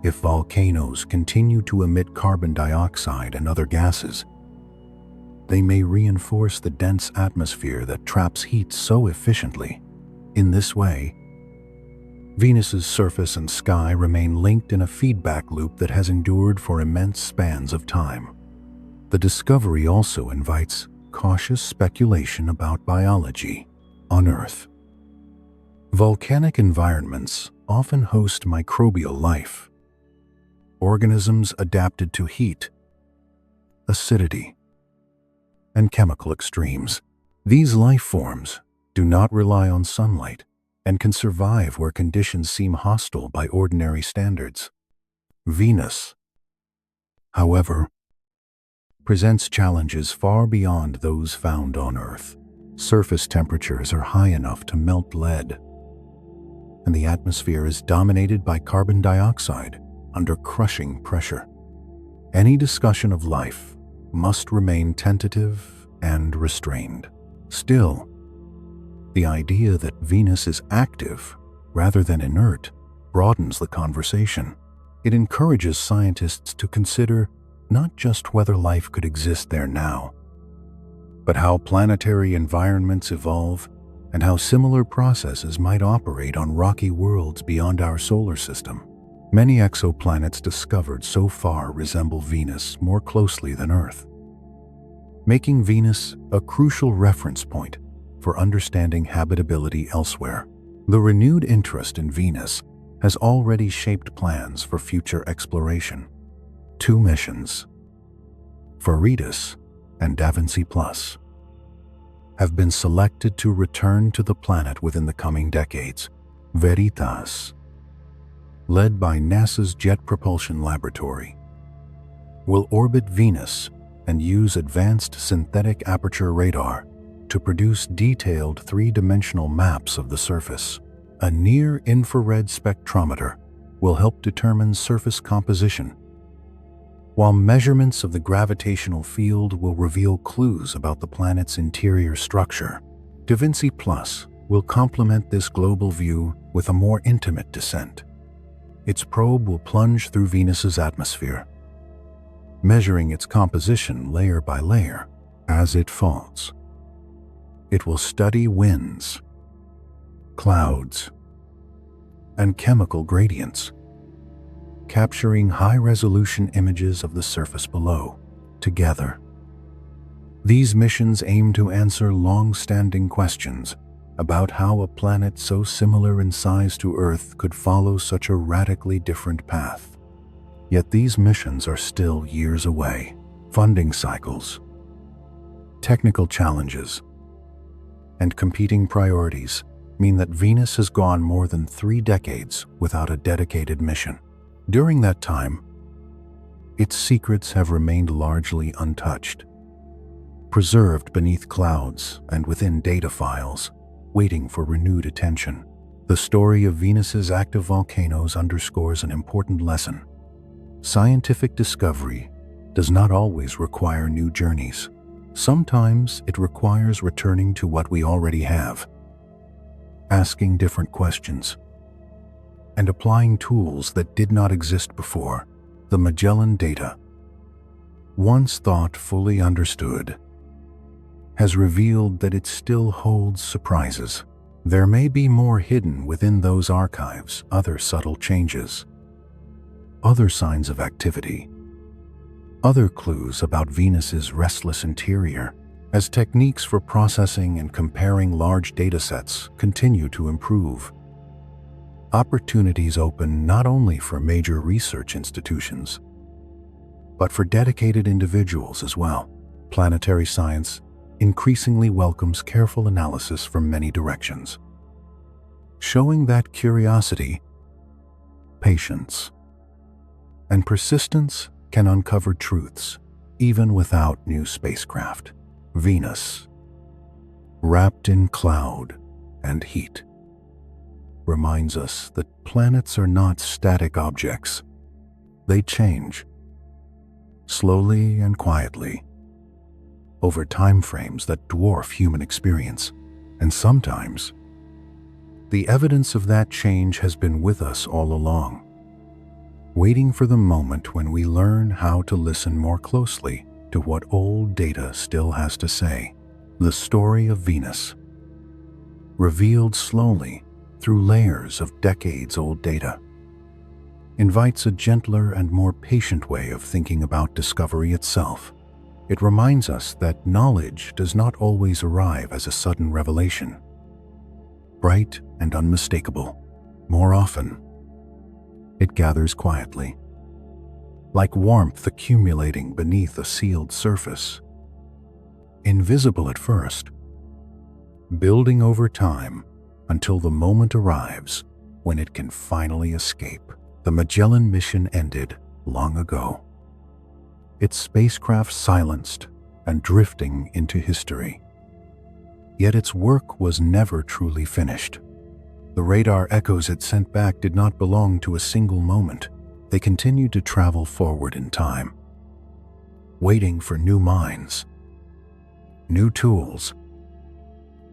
If volcanoes continue to emit carbon dioxide and other gases, they may reinforce the dense atmosphere that traps heat so efficiently. In this way, Venus's surface and sky remain linked in a feedback loop that has endured for immense spans of time. The discovery also invites cautious speculation about biology. On Earth, volcanic environments often host microbial life, organisms adapted to heat, acidity, and chemical extremes. These life forms do not rely on sunlight and can survive where conditions seem hostile by ordinary standards. Venus, however, presents challenges far beyond those found on Earth. Surface temperatures are high enough to melt lead, and the atmosphere is dominated by carbon dioxide under crushing pressure. Any discussion of life must remain tentative and restrained. Still, the idea that Venus is active rather than inert broadens the conversation. It encourages scientists to consider not just whether life could exist there now, but how planetary environments evolve and how similar processes might operate on rocky worlds beyond our solar system. Many exoplanets discovered so far resemble Venus more closely than Earth, making Venus a crucial reference point for understanding habitability elsewhere. The renewed interest in Venus has already shaped plans for future exploration. 2 missions, Veritas and Da Vinci Plus, have been selected to return to the planet within the coming decades. Veritas, led by NASA's Jet Propulsion Laboratory, will orbit Venus and use advanced synthetic aperture radar to produce detailed 3-dimensional maps of the surface. A near-infrared spectrometer will help determine surface composition, while measurements of the gravitational field will reveal clues about the planet's interior structure. Da Vinci Plus will complement this global view with a more intimate descent. Its probe will plunge through Venus's atmosphere, measuring its composition layer by layer as it falls. It will study winds, clouds, and chemical gradients, capturing high-resolution images of the surface below. Together, these missions aim to answer long-standing questions about how a planet so similar in size to Earth could follow such a radically different path. Yet these missions are still years away. Funding cycles, technical challenges, and competing priorities mean that Venus has gone more than 3 decades without a dedicated mission. During that time, its secrets have remained largely untouched, preserved beneath clouds and within data files, waiting for renewed attention. The story of Venus's active volcanoes underscores an important lesson. Scientific discovery does not always require new journeys. Sometimes it requires returning to what we already have, asking different questions, and applying tools that did not exist before. The Magellan data, once thought fully understood, has revealed that it still holds surprises. There may be more hidden within those archives, other subtle changes, other signs of activity, other clues about Venus's restless interior. As techniques for processing and comparing large datasets continue to improve, opportunities open not only for major research institutions, but for dedicated individuals as well. Planetary science increasingly welcomes careful analysis from many directions, showing that curiosity, patience, and persistence can uncover truths even without new spacecraft. Venus, wrapped in cloud and heat, reminds us that planets are not static objects. They change, slowly and quietly, over time frames that dwarf human experience. And sometimes, the evidence of that change has been with us all along, waiting for the moment when we learn how to listen more closely to what old data still has to say. The story of Venus, revealed slowly through layers of decades-old data, invites a gentler and more patient way of thinking about discovery itself. It reminds us that knowledge does not always arrive as a sudden revelation, bright and unmistakable. More often, it gathers quietly, like warmth accumulating beneath a sealed surface. Invisible at first, building over time until the moment arrives when it can finally escape. The Magellan mission ended long ago, its spacecraft silenced and drifting into history. Yet its work was never truly finished. The radar echoes it sent back did not belong to a single moment. They continued to travel forward in time, waiting for new minds, new tools,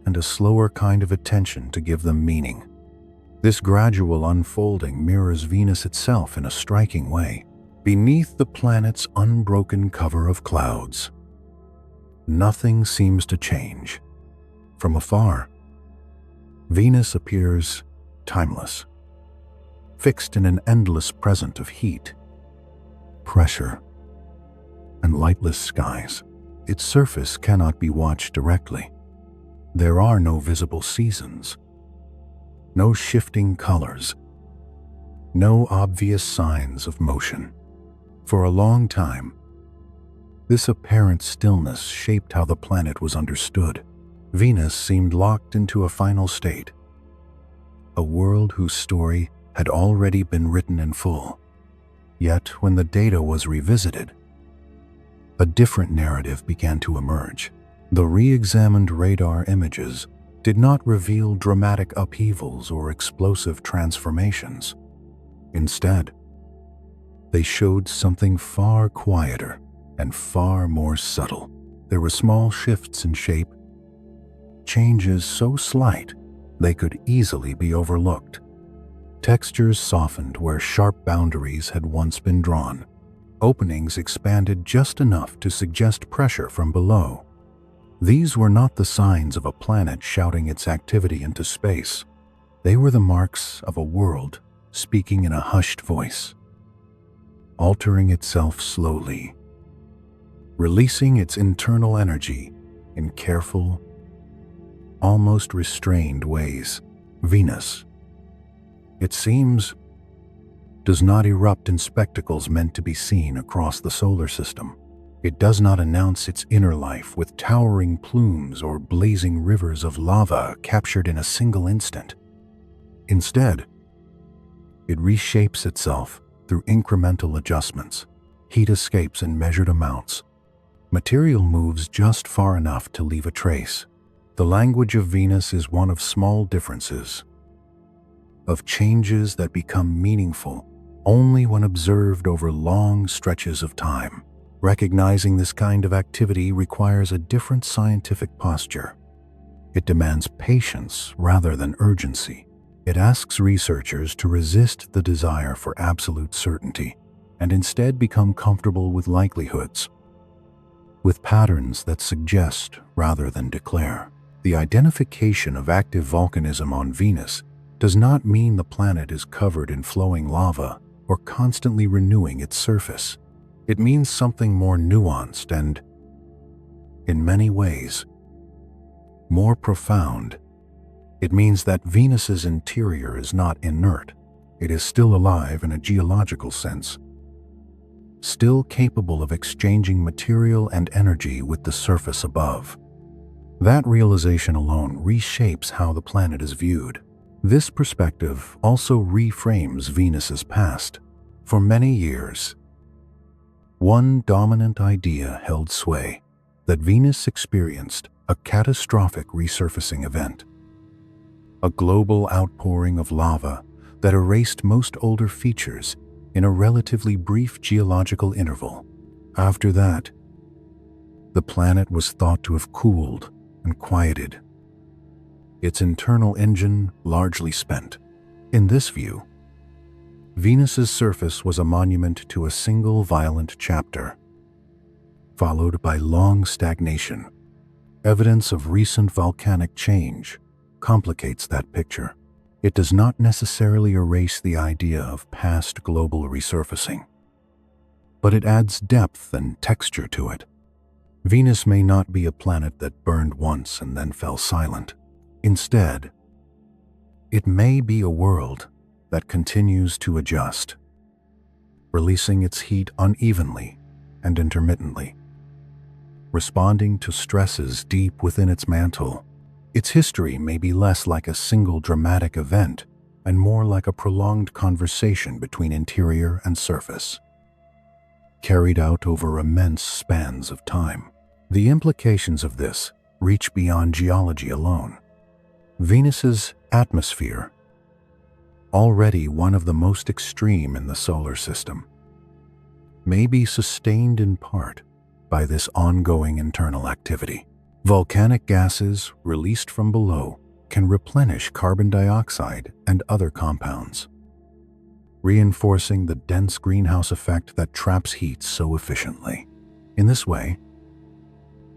and a slower kind of attention to give them meaning. This gradual unfolding mirrors Venus itself in a striking way. Beneath the planet's unbroken cover of clouds, nothing seems to change. From afar, Venus appears timeless, fixed in an endless present of heat, pressure, and lightless skies. Its surface cannot be watched directly. There are no visible seasons, no shifting colors, no obvious signs of motion. For a long time, this apparent stillness shaped how the planet was understood. Venus seemed locked into a final state, a world whose story had already been written in full. Yet, when the data was revisited, a different narrative began to emerge. The re-examined radar images did not reveal dramatic upheavals or explosive transformations. Instead, they showed something far quieter and far more subtle. There were small shifts in shape, changes so slight they could easily be overlooked. Textures softened where sharp boundaries had once been drawn. Openings expanded just enough to suggest pressure from below. These were not the signs of a planet shouting its activity into space. They were the marks of a world speaking in a hushed voice, altering itself slowly, releasing its internal energy in careful, almost restrained ways. Venus, it seems, does not erupt in spectacles meant to be seen across the solar system. It does not announce its inner life with towering plumes or blazing rivers of lava captured in a single instant. Instead, it reshapes itself through incremental adjustments. Heat escapes in measured amounts. Material moves just far enough to leave a trace. The language of Venus is one of small differences, of changes that become meaningful only when observed over long stretches of time. Recognizing this kind of activity requires a different scientific posture. It demands patience rather than urgency. It asks researchers to resist the desire for absolute certainty and instead become comfortable with likelihoods, with patterns that suggest rather than declare. The identification of active volcanism on Venus does not mean the planet is covered in flowing lava or constantly renewing its surface. It means something more nuanced and, in many ways, more profound. It means that Venus's interior is not inert. It is still alive in a geological sense, still capable of exchanging material and energy with the surface above. That realization alone reshapes how the planet is viewed. This perspective also reframes Venus's past. For many years, one dominant idea held sway: that Venus experienced a catastrophic resurfacing event, a global outpouring of lava that erased most older features in a relatively brief geological interval. After that, the planet was thought to have cooled and quieted, its internal engine largely spent. In this view, Venus's surface was a monument to a single violent chapter, followed by long stagnation. Evidence of recent volcanic change complicates that picture. It does not necessarily erase the idea of past global resurfacing, but it adds depth and texture to it. Venus may not be a planet that burned once and then fell silent. Instead, it may be a world that continues to adjust, releasing its heat unevenly and intermittently, responding to stresses deep within its mantle. Its history may be less like a single dramatic event and more like a prolonged conversation between interior and surface, carried out over immense spans of time. The implications of this reach beyond geology alone. Venus's atmosphere, already one of the most extreme in the solar system, may be sustained in part by this ongoing internal activity. Volcanic gases released from below can replenish carbon dioxide and other compounds, reinforcing the dense greenhouse effect that traps heat so efficiently. In this way,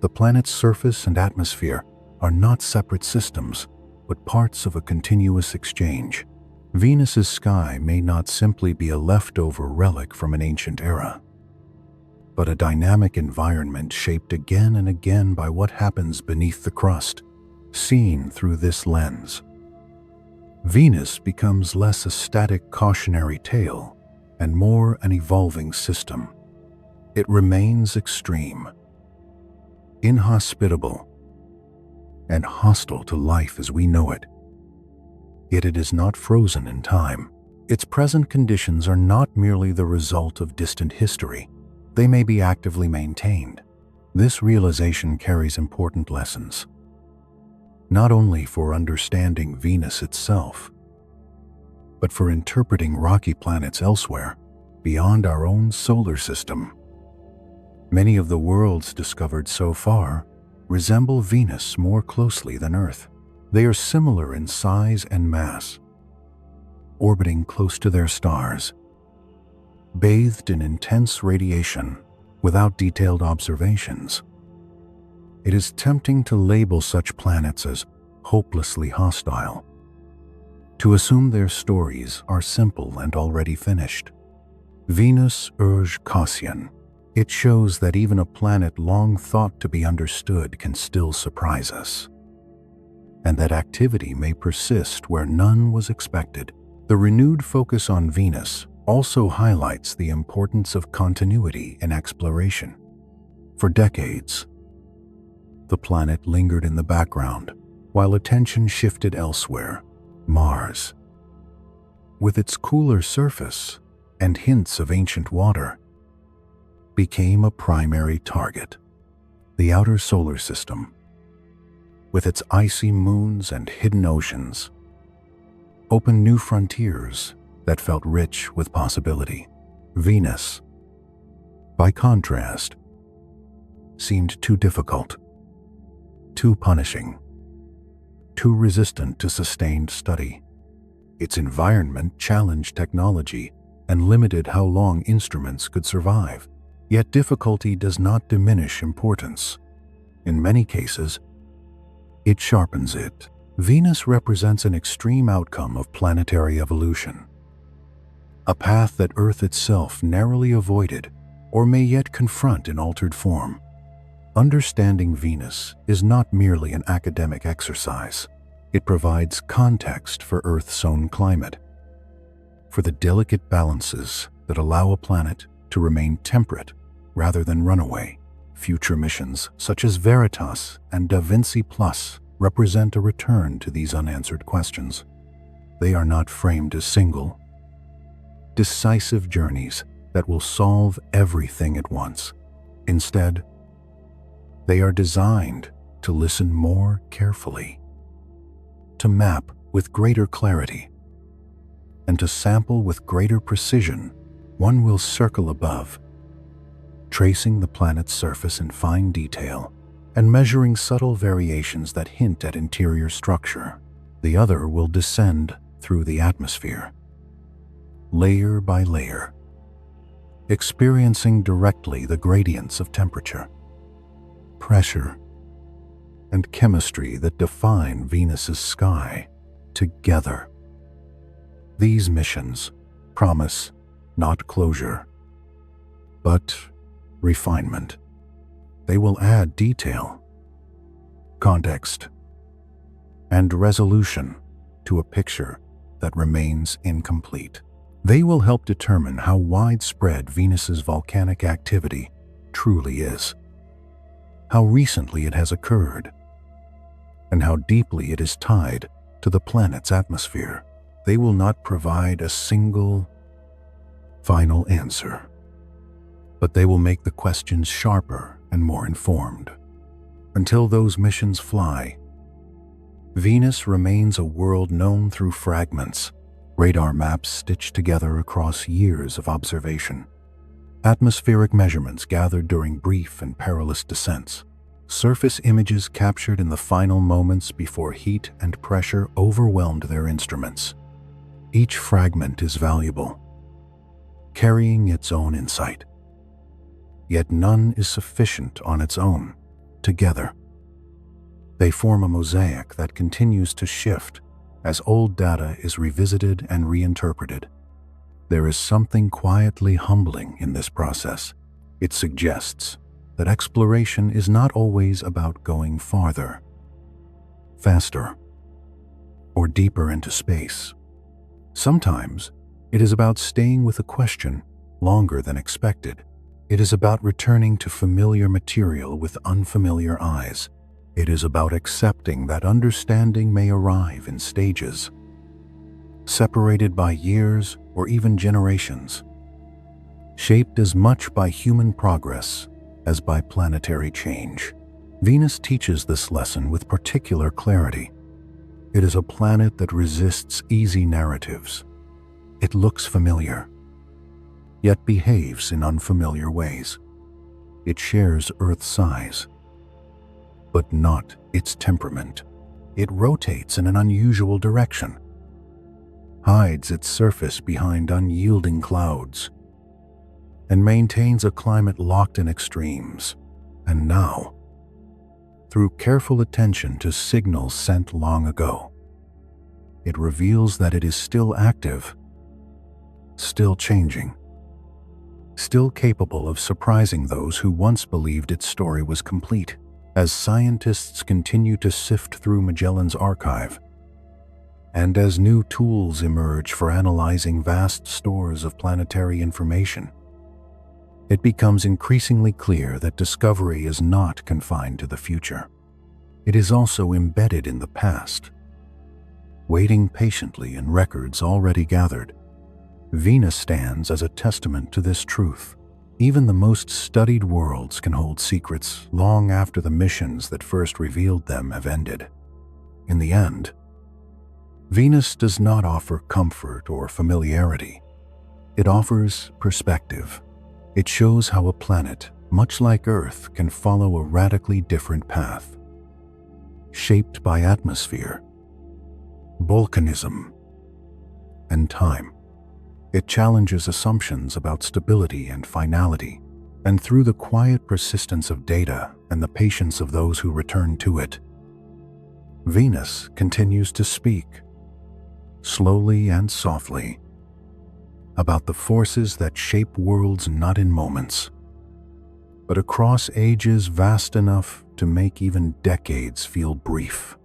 the planet's surface and atmosphere are not separate systems, but parts of a continuous exchange. Venus's sky may not simply be a leftover relic from an ancient era, but a dynamic environment shaped again and again by what happens beneath the crust. Seen through this lens, Venus becomes less a static cautionary tale and more an evolving system. It remains extreme, inhospitable, and hostile to life as we know it. Yet it is not frozen in time. Its present conditions are not merely the result of distant history. They may be actively maintained. This realization carries important lessons, not only for understanding Venus itself, but for interpreting rocky planets elsewhere, beyond our own solar system. Many of the worlds discovered so far resemble Venus more closely than Earth. They are similar in size and mass, orbiting close to their stars, bathed in intense radiation without detailed observations. It is tempting to label such planets as hopelessly hostile, to assume their stories are simple and already finished. Venus urge caution. It shows that even a planet long thought to be understood can still surprise us, and that activity may persist where none was expected. The renewed focus on Venus also highlights the importance of continuity in exploration. For decades, the planet lingered in the background while attention shifted elsewhere. Mars, with its cooler surface and hints of ancient water, became a primary target. The outer solar system, with its icy moons and hidden oceans, opened new frontiers that felt rich with possibility. Venus, by contrast, seemed too difficult, too punishing, too resistant to sustained study. Its environment challenged technology and limited how long instruments could survive. Yet difficulty does not diminish importance. In many cases, it sharpens it. Venus represents an extreme outcome of planetary evolution, a path that Earth itself narrowly avoided or may yet confront in altered form. Understanding Venus is not merely an academic exercise. It provides context for Earth's own climate, for the delicate balances that allow a planet to remain temperate rather than runaway. Future missions such as Veritas and Da Vinci Plus represent a return to these unanswered questions. They are not framed as single, decisive journeys that will solve everything at once. Instead, they are designed to listen more carefully, to map with greater clarity, and to sample with greater precision. One will circle above, tracing the planet's surface in fine detail and measuring subtle variations that hint at interior structure. The other will descend through the atmosphere, layer by layer, experiencing directly the gradients of temperature, pressure, and chemistry that define Venus's sky together. These missions promise not closure, but refinement. They will add detail, context, and resolution to a picture that remains incomplete. They will help determine how widespread Venus's volcanic activity truly is, how recently it has occurred, and how deeply it is tied to the planet's atmosphere. They will not provide a single final answer, but they will make the questions sharper and more informed. Until those missions fly, Venus remains a world known through fragments, radar maps stitched together across years of observation, atmospheric measurements gathered during brief and perilous descents, surface images captured in the final moments before heat and pressure overwhelmed their instruments. Each fragment is valuable, carrying its own insight. Yet none is sufficient on its own. Together, they form a mosaic that continues to shift as old data is revisited and reinterpreted. There is something quietly humbling in this process. It suggests that exploration is not always about going farther, faster, or deeper into space. Sometimes it is about staying with a question longer than expected. It is about returning to familiar material with unfamiliar eyes. It is about accepting that understanding may arrive in stages, separated by years or even generations, shaped as much by human progress as by planetary change. Venus teaches this lesson with particular clarity. It is a planet that resists easy narratives. It looks familiar, yet behaves in unfamiliar ways. It shares Earth's size, but not its temperament. It rotates in an unusual direction, hides its surface behind unyielding clouds, and maintains a climate locked in extremes. And now, through careful attention to signals sent long ago, it reveals that it is still active, still changing, still capable of surprising those who once believed its story was complete. As scientists continue to sift through Magellan's archive, and as new tools emerge for analyzing vast stores of planetary information, it becomes increasingly clear that discovery is not confined to the future. It is also embedded in the past, waiting patiently in records already gathered. Venus stands as a testament to this truth. Even the most studied worlds can hold secrets long after the missions that first revealed them have ended. In the end, Venus does not offer comfort or familiarity. It offers perspective. It shows how a planet, much like Earth, can follow a radically different path, shaped by atmosphere, volcanism, and time. It challenges assumptions about stability and finality, and through the quiet persistence of data and the patience of those who return to it, Venus continues to speak, slowly and softly, about the forces that shape worlds not in moments, but across ages vast enough to make even decades feel brief.